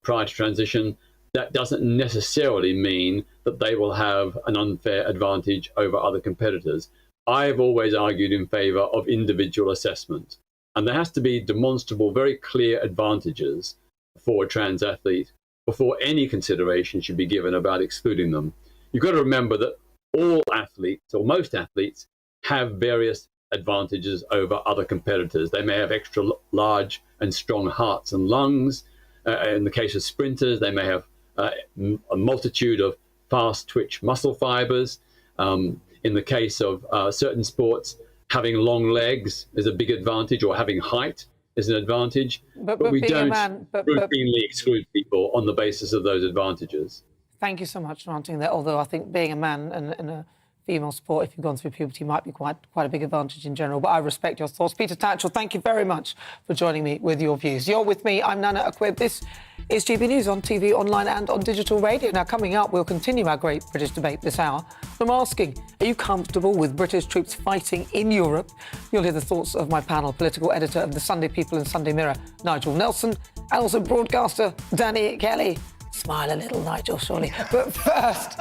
D: prior to transition, that doesn't necessarily mean that they will have an unfair advantage over other competitors. I've always argued in favor of individual assessment. And there has to be demonstrable, very clear advantages for a trans athlete before any consideration should be given about excluding them. You've got to remember that all athletes, or most athletes, have various advantages over other competitors. They may have extra large and strong hearts and lungs. In the case of sprinters, they may have a multitude of fast twitch muscle fibers. In the case of certain sports, having long legs is a big advantage, or having height is an advantage, but we don't routinely exclude people on the basis of those advantages.
A: Thank you so much for answering that, although I think being a man and female sport, if you've gone through puberty, might be quite a big advantage in general. But I respect your thoughts. Peter Tatchell, thank you very much for joining me with your views. You're with me. I'm Nana Akua. This is GB News on TV, online and on digital radio. Now, coming up, we'll continue our great British debate this hour. I'm asking, are you comfortable with British troops fighting in Europe? You'll hear the thoughts of my panel, political editor of the Sunday People and Sunday Mirror, Nigel Nelson, and also broadcaster Danny Kelly. Smile a little, Nigel, surely. But first,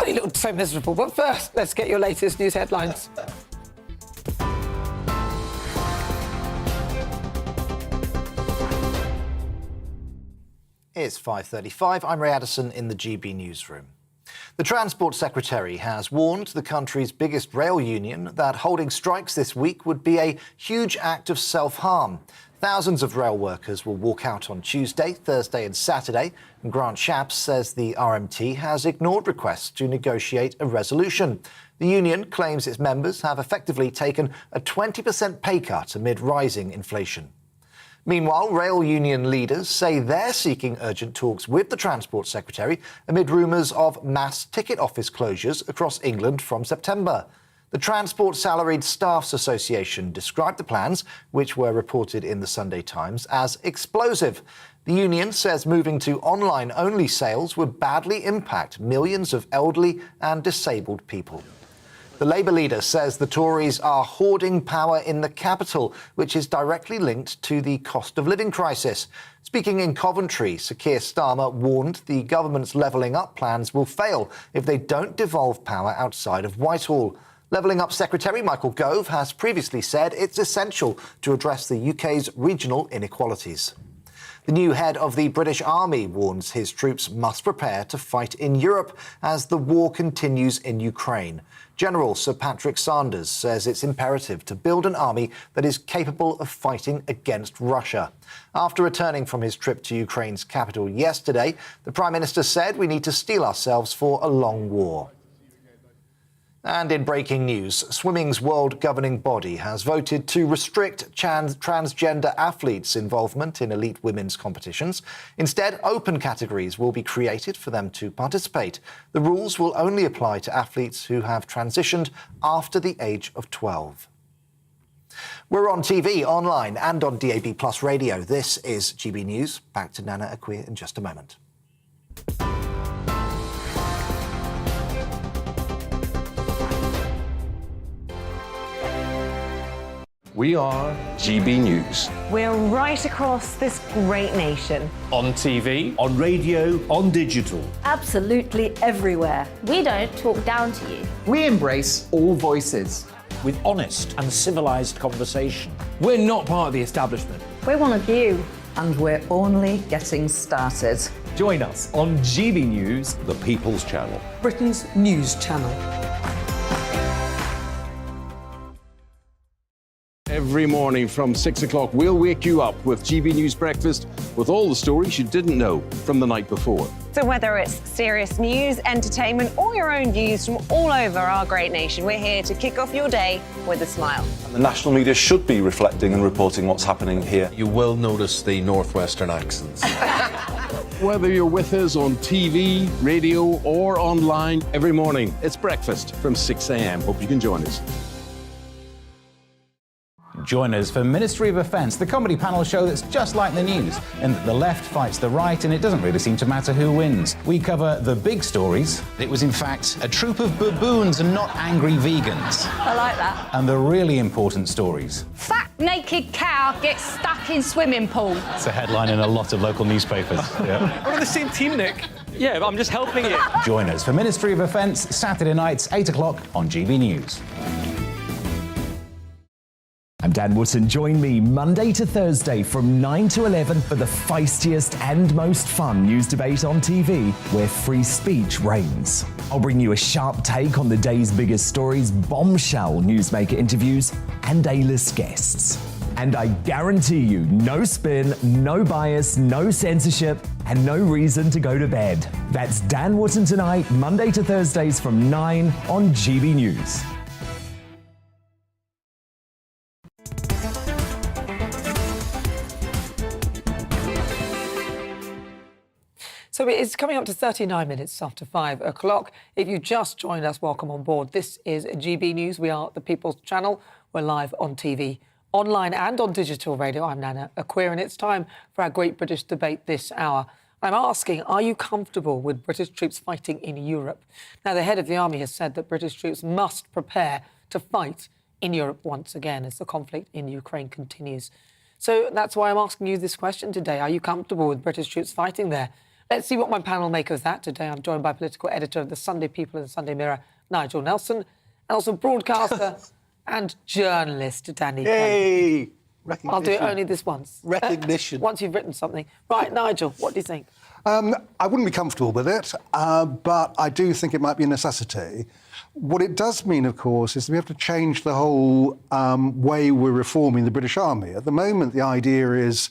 A: you look so miserable. But first, let's get your latest news headlines.
B: It's 5:35. I'm Ray Addison in the GB newsroom. The Transport Secretary has warned the country's biggest rail union that holding strikes this week would be a huge act of self-harm. Thousands of rail workers will walk out on Tuesday, Thursday and Saturday. And Grant Shapps says the RMT has ignored requests to negotiate a resolution. The union claims its members have effectively taken a 20% pay cut amid rising inflation. Meanwhile, rail union leaders say they're seeking urgent talks with the Transport Secretary amid rumours of mass ticket office closures across England from September. The Transport Salaried Staffs Association described the plans, which were reported in the Sunday Times, as explosive. The union says moving to online-only sales would badly impact millions of elderly and disabled people. The Labour leader says the Tories are hoarding power in the capital, which is directly linked to the cost of living crisis. Speaking in Coventry, Sir Keir Starmer warned the government's levelling up plans will fail if they don't devolve power outside of Whitehall. Levelling Up Secretary Michael Gove has previously said it's essential to address the UK's regional inequalities. The new head of the British Army warns his troops must prepare to fight in Europe as the war continues in Ukraine. General Sir Patrick Sanders says it's imperative to build an army that is capable of fighting against Russia. After returning from his trip to Ukraine's capital yesterday, the Prime Minister said we need to steel ourselves for a long war. And in breaking news, swimming's world governing body has voted to restrict transgender athletes' involvement in elite women's competitions. Instead, open categories will be created for them to participate. The rules will only apply to athletes who have transitioned after the age of 12. We're on TV, online and on DAB+ radio. This is GB News. Back to Nana Akua in just a moment.
I: We are GB News.
J: We're right across this great nation.
L: On TV,
S: on radio, on digital.
C: Absolutely everywhere.
K: We don't talk down to you.
L: we embrace all voices.
M: With honest and civilised conversation.
N: We're not part of the establishment.
C: We're one of you.
O: And we're only getting started.
L: Join us on GB News,
Q: The People's Channel.
A: Britain's news channel.
I: Every morning from 6 o'clock, we'll wake you up with GB News Breakfast with all the stories you didn't know from the night before.
J: So whether it's serious news, entertainment, or your own views from all over our great nation, we're here to kick off your day with a smile.
P: The national media should be reflecting and reporting what's happening here.
Q: You will notice the northwestern accents.
I: Whether you're with us on TV, radio, or online, every morning, it's breakfast from 6 a.m. Hope you can join us.
R: Join us for Ministry of Offence, the comedy panel show that's just like the news, in that the left fights the right and it doesn't really seem to matter who wins. We cover the big stories. It was in fact a troop of baboons and not angry vegans.
K: I like that.
R: And the really important stories.
K: Fat naked cow gets stuck in swimming pool.
R: It's a headline in a lot of local newspapers. Yeah.
N: We're on the same team, Nick. Yeah, but I'm just helping you.
R: Join us for Ministry of Offence, Saturday nights, 8 o'clock on GB News.
S: I'm Dan Wootton. Join me Monday to Thursday from 9 to 11 for the feistiest and most fun news debate on TV, where free speech reigns. I'll bring you a sharp take on the day's biggest stories, bombshell newsmaker interviews, and A-list guests. And I guarantee you, no spin, no bias, no censorship, and no reason to go to bed. That's Dan Wootton tonight, Monday to Thursdays from 9 on GB News.
A: So So it is coming up to 39 minutes after 5 o'clock. If you just joined us, welcome on board. This is GB News. We are the People's Channel. We're live on TV, online and on digital radio. I'm Nana Akua, and it's time for our Great British Debate this hour. I'm asking, are you comfortable with British troops fighting in Europe? Now, the head of the army has said that British troops must prepare to fight in Europe once again as the conflict in Ukraine continues. So that's why I'm asking you this question today. Are you comfortable with British troops fighting there? Let's see what my panel make of that today. I'm joined by political editor of the Sunday People and the Sunday Mirror, Nigel Nelson, and also broadcaster and journalist, Danny
Q: Hey!
A: Recognition. I'll do it only this once.
Q: Recognition.
A: Once you've written something. Right, Nigel, what do you think?
H: I wouldn't be comfortable with it, but I do think it might be a necessity. What it does mean, of course, is that we have to change the whole way we're reforming the British Army. At the moment, the idea is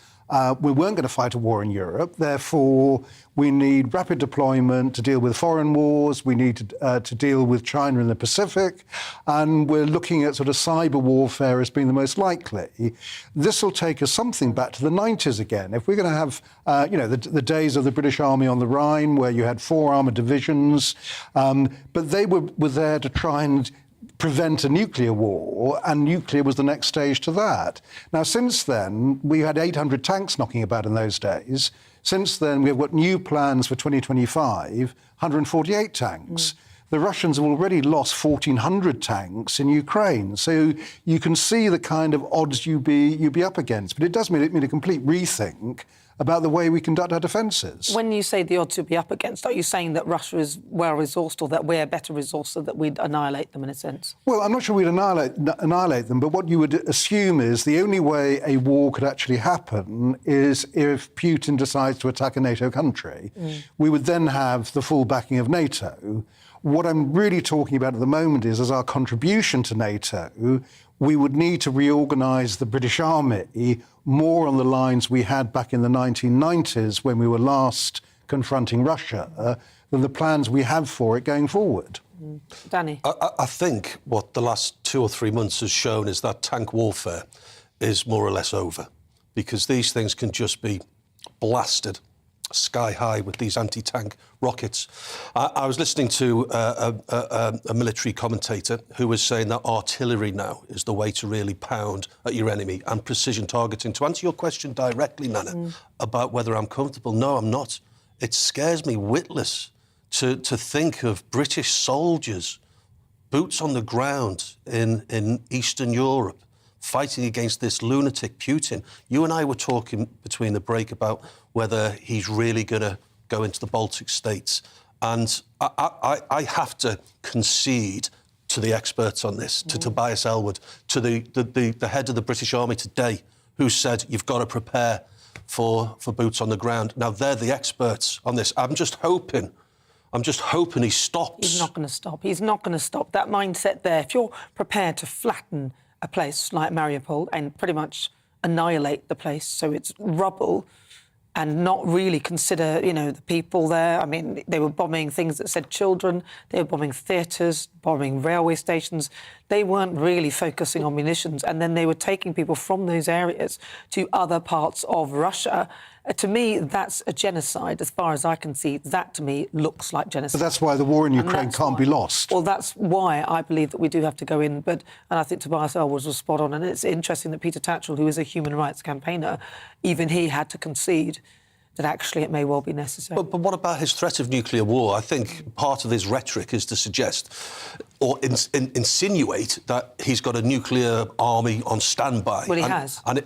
H: we weren't going to fight a war in Europe, therefore we need rapid deployment to deal with foreign wars, we need to deal with China in the Pacific, and we're looking at sort of cyber warfare as being the most likely. This will take us something back to the 90s again. If we're going to have, the days of the British Army on the Rhine, where you had 4 armoured divisions, but they were there to try and prevent a nuclear war, and nuclear was the next stage to that. Now, since then, we had 800 tanks knocking about in those days. Since then, we've got new plans for 2025, 148 tanks. The Russians have already lost 1,400 tanks in Ukraine. So you can see the kind of odds you'd be up against. But it does mean a complete rethink about the way we conduct our defences.
A: When you say the odds you'll be up against, are you saying that Russia is well-resourced or that we're better resourced so that we'd annihilate them in a sense?
H: Well, I'm not sure we'd annihilate them, but what you would assume is the only way a war could actually happen is if Putin decides to attack a NATO country. We would then have the full backing of NATO. What I'm really talking about at the moment is, as our contribution to NATO, we would need to reorganise the British Army more on the lines we had back in the 1990s when we were last confronting Russia than the plans we have for it going forward.
A: Danny?
Q: I think what the last 2 or 3 months has shown is that tank warfare is more or less over, because these things can just be blasted sky high with these anti-tank rockets. I was listening to a military commentator who was saying that artillery now is the way to really pound at your enemy, and precision targeting. To answer your question directly, Nana, about whether I'm comfortable, no, I'm not. It scares me witless to think of British soldiers, boots on the ground in Eastern Europe, fighting against this lunatic Putin. You and I were talking between the break about whether he's really going to go into the Baltic states. And I have to concede to the experts on this, to Tobias Ellwood, to the head of the British Army today, who said you've got to prepare for boots on the ground. Now, they're the experts on this. I'm just hoping he stops.
A: He's not going to stop. He's not going to stop. That mindset there, if you're prepared to flatten a place like Mariupol and pretty much annihilate the place so it's rubble and not really consider, the people there. I mean, they were bombing things that said children, they were bombing theatres, bombing railway stations. They weren't really focusing on munitions, and then they were taking people from those areas to other parts of Russia. To me, that's a genocide. As far as I can see, that to me looks like genocide.
H: But that's why the war in Ukraine can't be lost.
A: Well, that's why I believe that we do have to go in. And I think Tobias Ellwood was spot on. And it's interesting that Peter Tatchell, who is a human rights campaigner, even he had to concede that actually it may well be necessary.
Q: But what about his threat of nuclear war? I think part of his rhetoric is to suggest or insinuate that he's got a nuclear army on standby.
A: Well, he has.
Q: And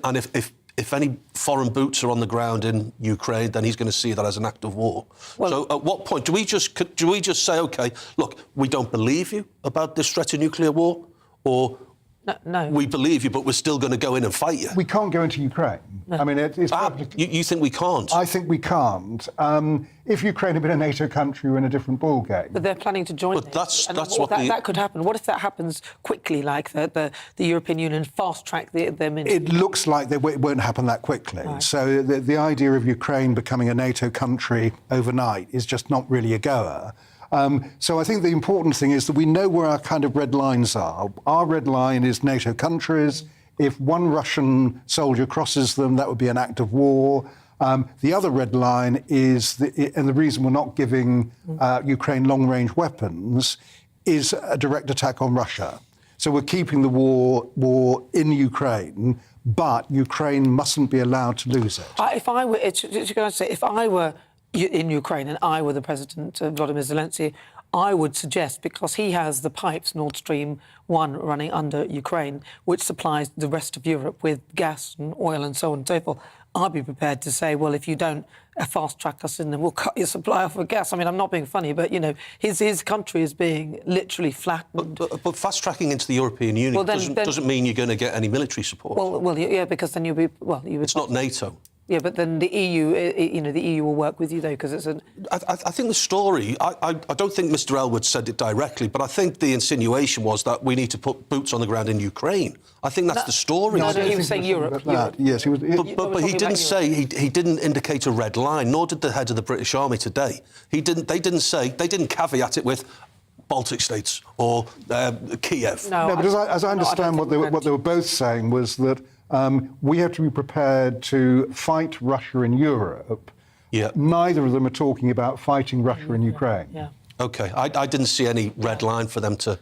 Q: if any foreign boots are on the ground in Ukraine, then he's going to see that as an act of war. Well, so at what point do we just say, OK, look, we don't believe you about this threat of nuclear war, or
A: no,
Q: we believe you, but we're still going to go in and fight you?
H: We can't go into Ukraine.
A: No.
H: I mean, it's
Q: you think we can't?
H: I think we can't. If Ukraine had been a NATO country, we're in a different ballgame.
A: But they're planning to join.
Q: But that's
A: that could happen. What if that happens quickly, like the European Union fast-track them in?
H: It looks like it won't happen that quickly. Right. So the idea of Ukraine becoming a NATO country overnight is just not really a goer. So I think the important thing is that we know where our kind of red lines are. Our red line is NATO countries. If one Russian soldier crosses them, that would be an act of war. The other red line is, and the reason we're not giving Ukraine long-range weapons is a direct attack on Russia. So we're keeping the war in Ukraine, but Ukraine mustn't be allowed to lose it.
A: If I were in Ukraine and I were the President Volodymyr Zelensky, I would suggest, because he has the pipes Nord Stream 1 running under Ukraine, which supplies the rest of Europe with gas and oil and so on and so forth, I'd be prepared to say, well, if you don't fast-track us in, then we'll cut your supply off of gas. I mean, I'm not being funny, but, you know, his country is being literally flattened.
Q: But fast-tracking into the European Union doesn't mean you're going to get any military support.
A: Well, yeah, because then you'll be... It's
Q: not NATO.
A: Yeah, but then the EU, the EU will work with you, though, because it's a...
Q: I think the story... I don't think Mr Elwood said it directly, but I think the insinuation was that we need to put boots on the ground in Ukraine. I think that's the story.
A: No, he was saying Europe.
H: Yes, he was...
Q: But he didn't say... He didn't indicate a red line, nor did the head of the British Army today. They didn't caveat it with Baltic states or Kiev.
H: No, but as I understand what they were both saying was that we have to be prepared to fight Russia in Europe.
Q: Yeah.
H: Neither of them are talking about fighting Russia in Ukraine.
A: Yeah.
Q: OK, I didn't see any red line for them to...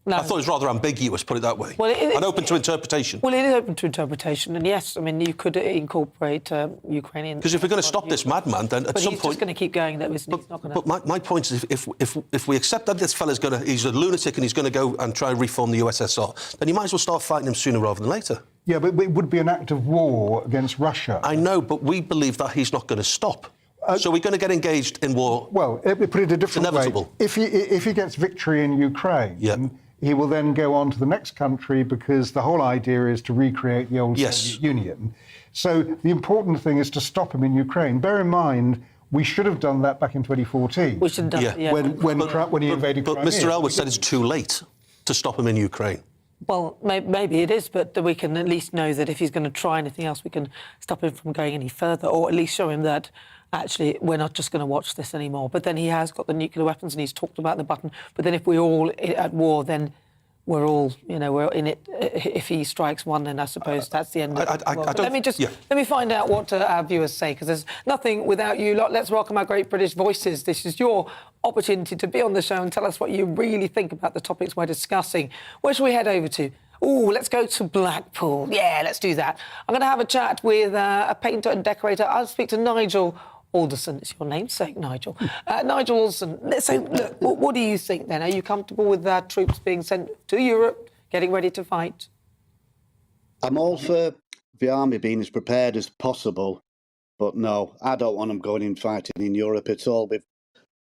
A: No.
Q: I thought it was rather ambiguous, put it that way.
A: Well,
Q: and open to interpretation.
A: Well, it is open to interpretation, and yes, I mean, you could incorporate Ukrainian...
Q: Because if we're going to stop this madman, then at some point...
A: But he's just going to keep going, though, isn't he? He's not going to...
Q: But my point is, if we accept that this fella's he's a lunatic and he's going to go and try and reform the USSR, then you might as well start fighting him sooner rather than later.
H: Yeah, but it would be an act of war against Russia.
Q: I know, but we believe that he's not going to stop. So we're going to get engaged in war.
H: Well, put it a different way. If he gets victory in Ukraine, he will then go on to the next country because the whole idea is to recreate the old Soviet Union. So the important thing is to stop him in Ukraine. Bear in mind, we should have done that back in 2014.
A: We should have done it, yeah.
H: When he invaded Crimea.
Q: But Mr Elwood said it's too late to stop him in Ukraine.
A: Well, maybe it is, but we can at least know that if he's going to try anything else, we can stop him from going any further, or at least show him that, actually, we're not just going to watch this anymore. But then he has got the nuclear weapons and he's talked about the button. But then if we're all at war, then we're all, we're in it. If he strikes one, then I suppose that's the end of the world. Let me find out what our viewers say, because there's nothing without you lot. Let's welcome our great British voices. This is your opportunity to be on the show and tell us what you really think about the topics we're discussing. Where should we head over to? Oh, let's go to Blackpool. Yeah, let's do that. I'm going to have a chat with a painter and decorator. I'll speak to Nigel Alderson. It's your namesake, Nigel. Nigel Alderson. So, look, what do you think then? Are you comfortable with troops being sent to Europe, getting ready to fight?
T: I'm all for the army being as prepared as possible, but no, I don't want them going in fighting in Europe at all.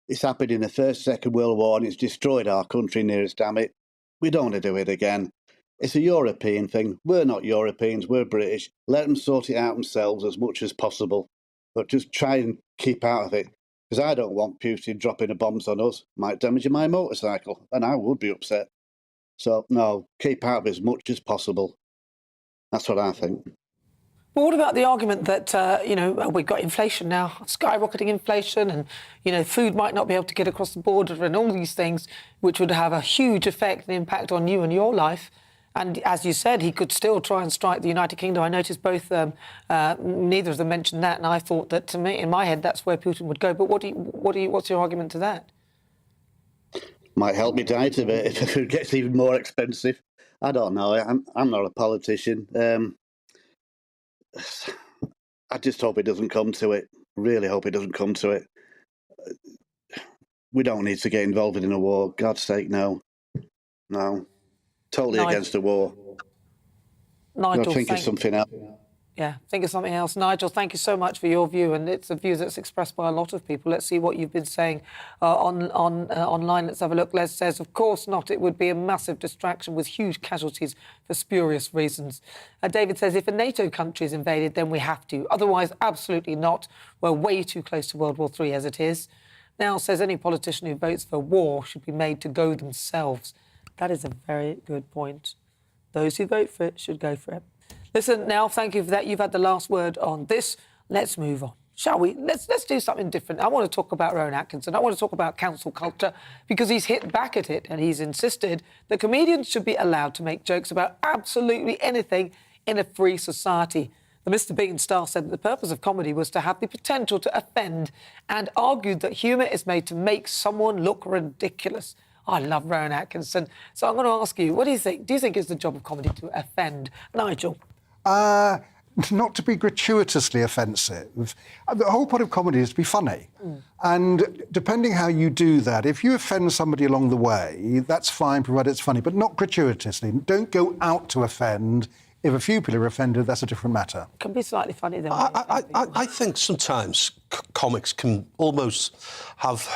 T: It's happened in the First, Second World War, and it's destroyed our country, nearest damn it. We don't want to do it again. It's a European thing. We're not Europeans, we're British. Let them sort it out themselves as much as possible. But just try and keep out of it, because I don't want Putin dropping the bombs on us. Might damage my motorcycle, and I would be upset. So, no, keep out of it as much as possible. That's what I think.
A: Well, what about the argument that, we've got inflation now, skyrocketing inflation, and, food might not be able to get across the border and all these things, which would have a huge effect and impact on you and your life. And as you said, he could still try and strike the United Kingdom. I noticed both, neither of them mentioned that, and I thought that, to me, in my head, that's where Putin would go. But what's your argument to that?
T: Might help me diet a bit if it gets even more expensive. I don't know. I'm not a politician. I just hope it doesn't come to it. Really hope it doesn't come to it. We don't need to get involved in a war. God's sake, no. No. Totally against the war.
A: Nigel,
T: think of something else.
A: Yeah, think of something else. Nigel, thank you so much for your view, and it's a view that's expressed by a lot of people. Let's see what you've been saying online. Let's have a look. Les says, of course not. It would be a massive distraction with huge casualties for spurious reasons. David says, if a NATO country is invaded, then we have to. Otherwise, absolutely not. We're way too close to World War III as it is. Now says any politician who votes for war should be made to go themselves. That is a very good point. Those who vote for it should go for it. Listen, now, thank you for that. You've had the last word on this. Let's move on, shall we? Let's do something different. I want to talk about Rowan Atkinson. I want to talk about cancel culture, because he's hit back at it and he's insisted that comedians should be allowed to make jokes about absolutely anything in a free society. The Mr Bean star said that the purpose of comedy was to have the potential to offend and argued that humour is made to make someone look ridiculous. I love Rowan Atkinson. So I'm going to ask you, what do you think? Do you think it's the job of comedy to offend? Nigel?
H: Not to be gratuitously offensive. The whole point of comedy is to be funny. And depending how you do that, if you offend somebody along the way, that's fine, provided it's funny, but not gratuitously. Don't go out to offend. If a few people are offended, that's a different matter.
A: It can be slightly funny, though.
Q: I think sometimes comics can almost have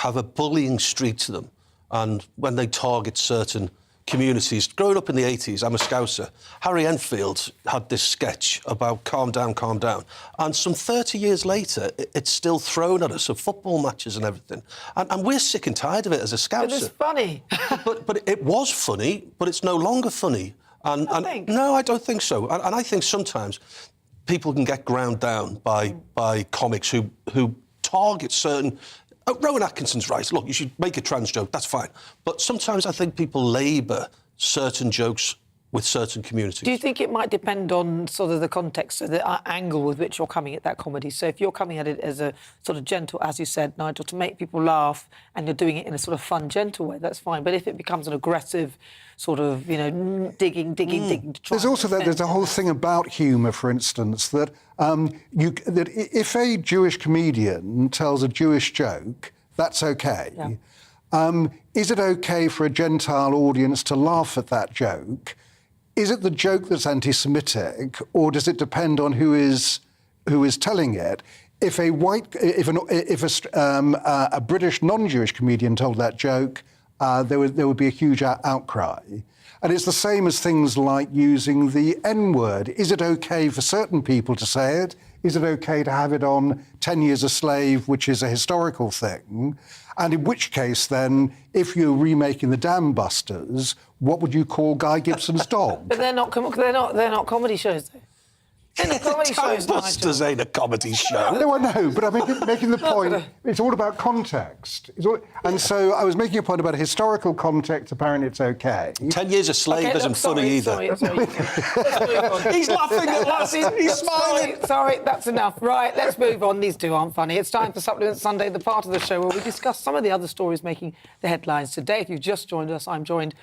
Q: a bullying streak to them. And when they target certain communities. Growing up in the 80s, I'm a Scouser. Harry Enfield had this sketch about calm down, calm down. And some 30 years later, it's still thrown at us at football matches and everything. And we're sick and tired of it as a Scouser.
A: It was funny.
Q: but it was funny, but it's no longer funny. No, I don't think so. And I think sometimes people can get ground down by comics who target certain... Rowan Atkinson's right. Look, you should make a trans joke, that's fine. But sometimes I think people labour certain jokes with certain communities.
A: Do you think it might depend on sort of the context, so the angle with which you're coming at that comedy? So if you're coming at it as a sort of gentle, as you said, Nigel, to make people laugh, and you're doing it in a sort of fun, gentle way, that's fine. But if it becomes an aggressive sort of, digging to try...
H: There's also there's a whole thing about humour, for instance, that that if a Jewish comedian tells a Jewish joke, that's OK. Yeah. Is it OK for a Gentile audience to laugh at that joke? Is it the joke that's anti-Semitic, or does it depend on who is telling it? If a British non-Jewish comedian told that joke, there would be a huge outcry. And it's the same as things like using the N-word. Is it OK for certain people to say it? Is it OK to have it on 10 Years a Slave, which is a historical thing? And in which case, then, if you're remaking the Dam Busters, what would you call Guy Gibson's dog?
A: But they're not comedy shows, though.
Q: Busters ain't a comedy show.
H: No, I know, but I'm making the point. It's all about context. And so I was making a point about a historical context. Apparently, it's OK.
Q: 10 Years a Slave isn't funny either.
A: Sorry.
Q: He's laughing at us. He's smiling.
A: Sorry, that's enough. Right, let's move on. These two aren't funny. It's time for Supplement Sunday, the part of the show where we discuss some of the other stories making the headlines today. If you've just joined us, I'm joined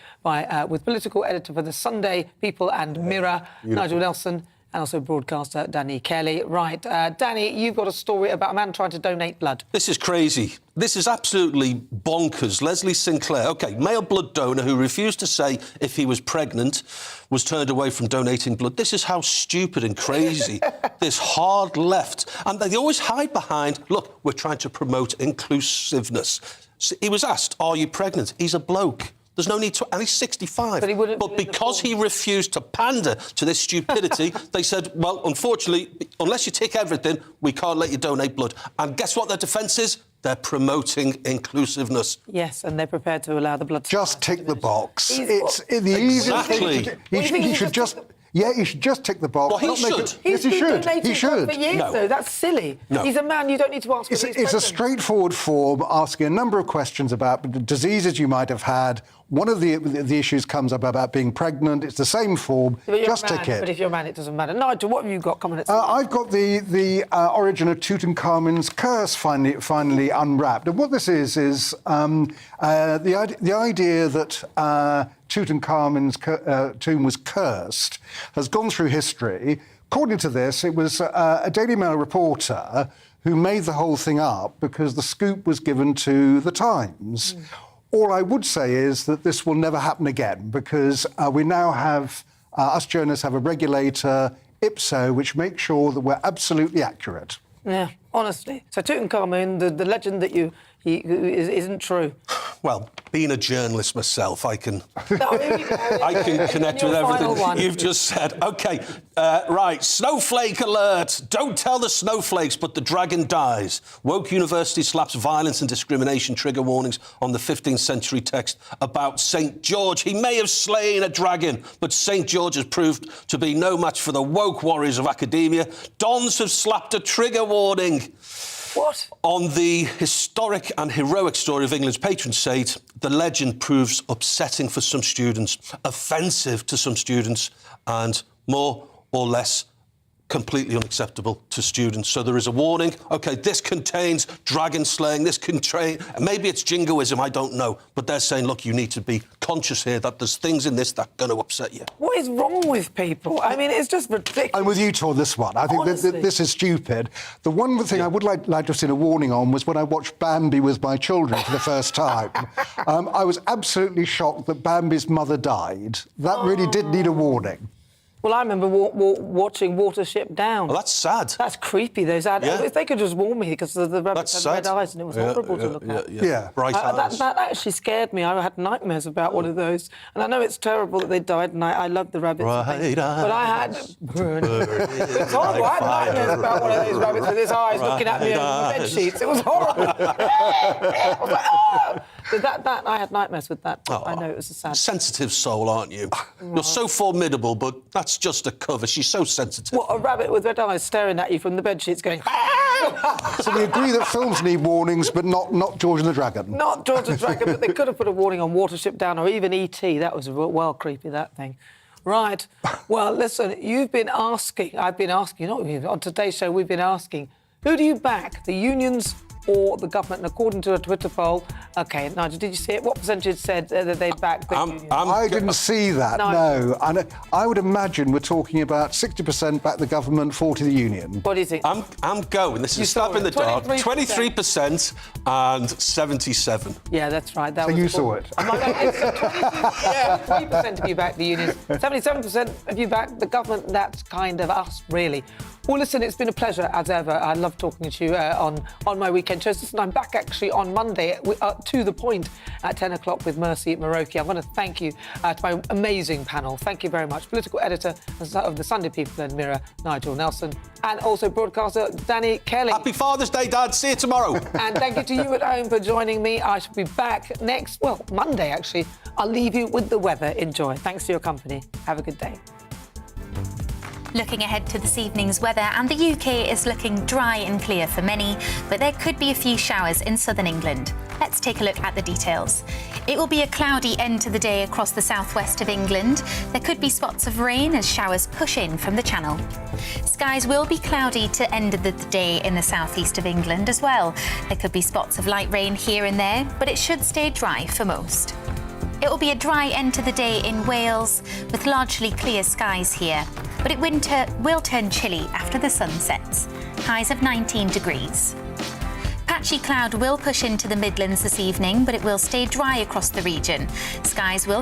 A: with political editor for the Sunday People and Mirror, Nigel Nelson, and also broadcaster Danny Kelly. Right, Danny, you've got a story about a man trying to donate blood.
Q: This is crazy. This is absolutely bonkers. Leslie Sinclair, OK, male blood donor who refused to say if he was pregnant, was turned away from donating blood. This is how stupid and crazy this hard left. And they always hide behind, look, we're trying to promote inclusiveness. So he was asked, are you pregnant? He's a bloke. There's no need to... And he's 65. But because he refused to pander to this stupidity, they said, well, unfortunately, unless you tick everything, we can't let you donate blood. And guess what their defence is? They're promoting inclusiveness.
A: Yes, and they're prepared to allow the blood...
H: Just tick the box. It's the easiest thing to do. He should just... Yeah, he should just tick the box.
Q: Well, he should.
A: He's been donating
H: should.
A: For years, though. That's silly.
Q: No.
A: He's a man. You don't need to ask whether he's
H: It's a straightforward form asking a number of questions about diseases you might have had. One of the issues comes up about being pregnant. It's the same form. Just tick it.
A: But if you're a man, it doesn't matter. Nigel, what have you got coming at?
H: I've got the origin of Tutankhamun's curse finally unwrapped. And what this is the idea that Tutankhamun's tomb was cursed has gone through history. According to this, it was a Daily Mail reporter who made the whole thing up because the scoop was given to the Times. All I would say is that this will never happen again because we now have, us journalists have a regulator, IPSO, which makes sure that we're absolutely accurate.
A: Yeah, honestly. So Tutankhamun, the legend that isn't true.
Q: Well, being a journalist myself, I can connect with everything you've just said. OK, right, snowflake alert. Don't tell the snowflakes, but the dragon dies. Woke University slaps violence and discrimination trigger warnings on the 15th century text about St. George. He may have slain a dragon, but St. George has proved to be no match for the woke warriors of academia. Dons have slapped a trigger warning.
A: What?
Q: On the historic and heroic story of England's patron saint, the legend proves upsetting for some students, offensive to some students, and more or less completely unacceptable to students. So there is a warning. OK, this contains dragon slaying, this contains... Maybe it's jingoism, I don't know. But they're saying, look, you need to be conscious here that there's things in this that are going to upset you.
A: What is wrong with people? I mean, it's just ridiculous.
H: I'm with you, Tor, this one. I think this is stupid. The one thing I would like to have seen a warning on was when I watched Bambi with my children for the first time. I was absolutely shocked that Bambi's mother died. That really did need a warning.
A: Well, I remember watching Watership Down.
Q: Well, that's sad.
A: That's creepy, those adults. If they could just warn me, because the rabbits had red eyes and it was horrible to look at.
H: Yeah.
Q: Bright eyes.
A: That actually scared me. I had nightmares about one of those. And I know it's terrible that they died, and I love the rabbits.
Q: Bright eyes.
A: But I had... It's horrible. I had nightmares about one of those rabbits with his eyes looking at me over the bed sheets. It was horrible. I was like, oh! That I had nightmares with that. I know it was a sad...
Q: Sensitive soul, aren't you? You're so formidable, but that's just a cover. She's so sensitive.
A: What, a rabbit with red eyes staring at you from the bed sheets going...
H: So we agree that films need warnings, but not George and the Dragon.
A: Not George and the Dragon, but they could have put a warning on Watership Down or even E.T. That was well creepy, that thing. Right. Well, listen, I've been asking, on today's show, we've been asking, who do you back, the unions or the government? And according to a Twitter poll, OK, Nigel, did you see it? What percentage said that they backed the unions?
H: I didn't see that, no. And I would imagine we're talking about 60% back the government, 40% the union.
A: What is it?
Q: I'm going. This is a stab in the dark. 23% and 77%.
A: Yeah, that's right.
H: So you saw it.
A: Yeah, 3% of you back the unions, 77% of you back the government. That's kind of us, really. Well, listen, it's been a pleasure, as ever. I love talking to you on my weekend shows. Listen, I'm back actually on Monday, to the point, at 10 o'clock with Mercy Maroki. I want to thank you to my amazing panel. Thank you very much. Political editor of the Sunday People and Mirror, Nigel Nelson, and also broadcaster Danny Kelly.
Q: Happy Father's Day, Dad. See you tomorrow.
A: And thank you to you at home for joining me. I shall be back Monday, actually. I'll leave you with the weather. Enjoy. Thanks for your company. Have a good day.
E: Looking ahead to this evening's weather, and the UK is looking dry and clear for many, but there could be a few showers in southern England. Let's take a look at the details. It will be a cloudy end to the day across the southwest of England. There could be spots of rain as showers push in from the Channel. Skies will be cloudy to end of the day in the southeast of England as well. There could be spots of light rain here and there, but it should stay dry for most. It will be a dry end to the day in Wales, with largely clear skies here, but winter will turn chilly after the sun sets. Highs of 19 degrees. Patchy cloud will push into the Midlands this evening, but it will stay dry across the region. Skies will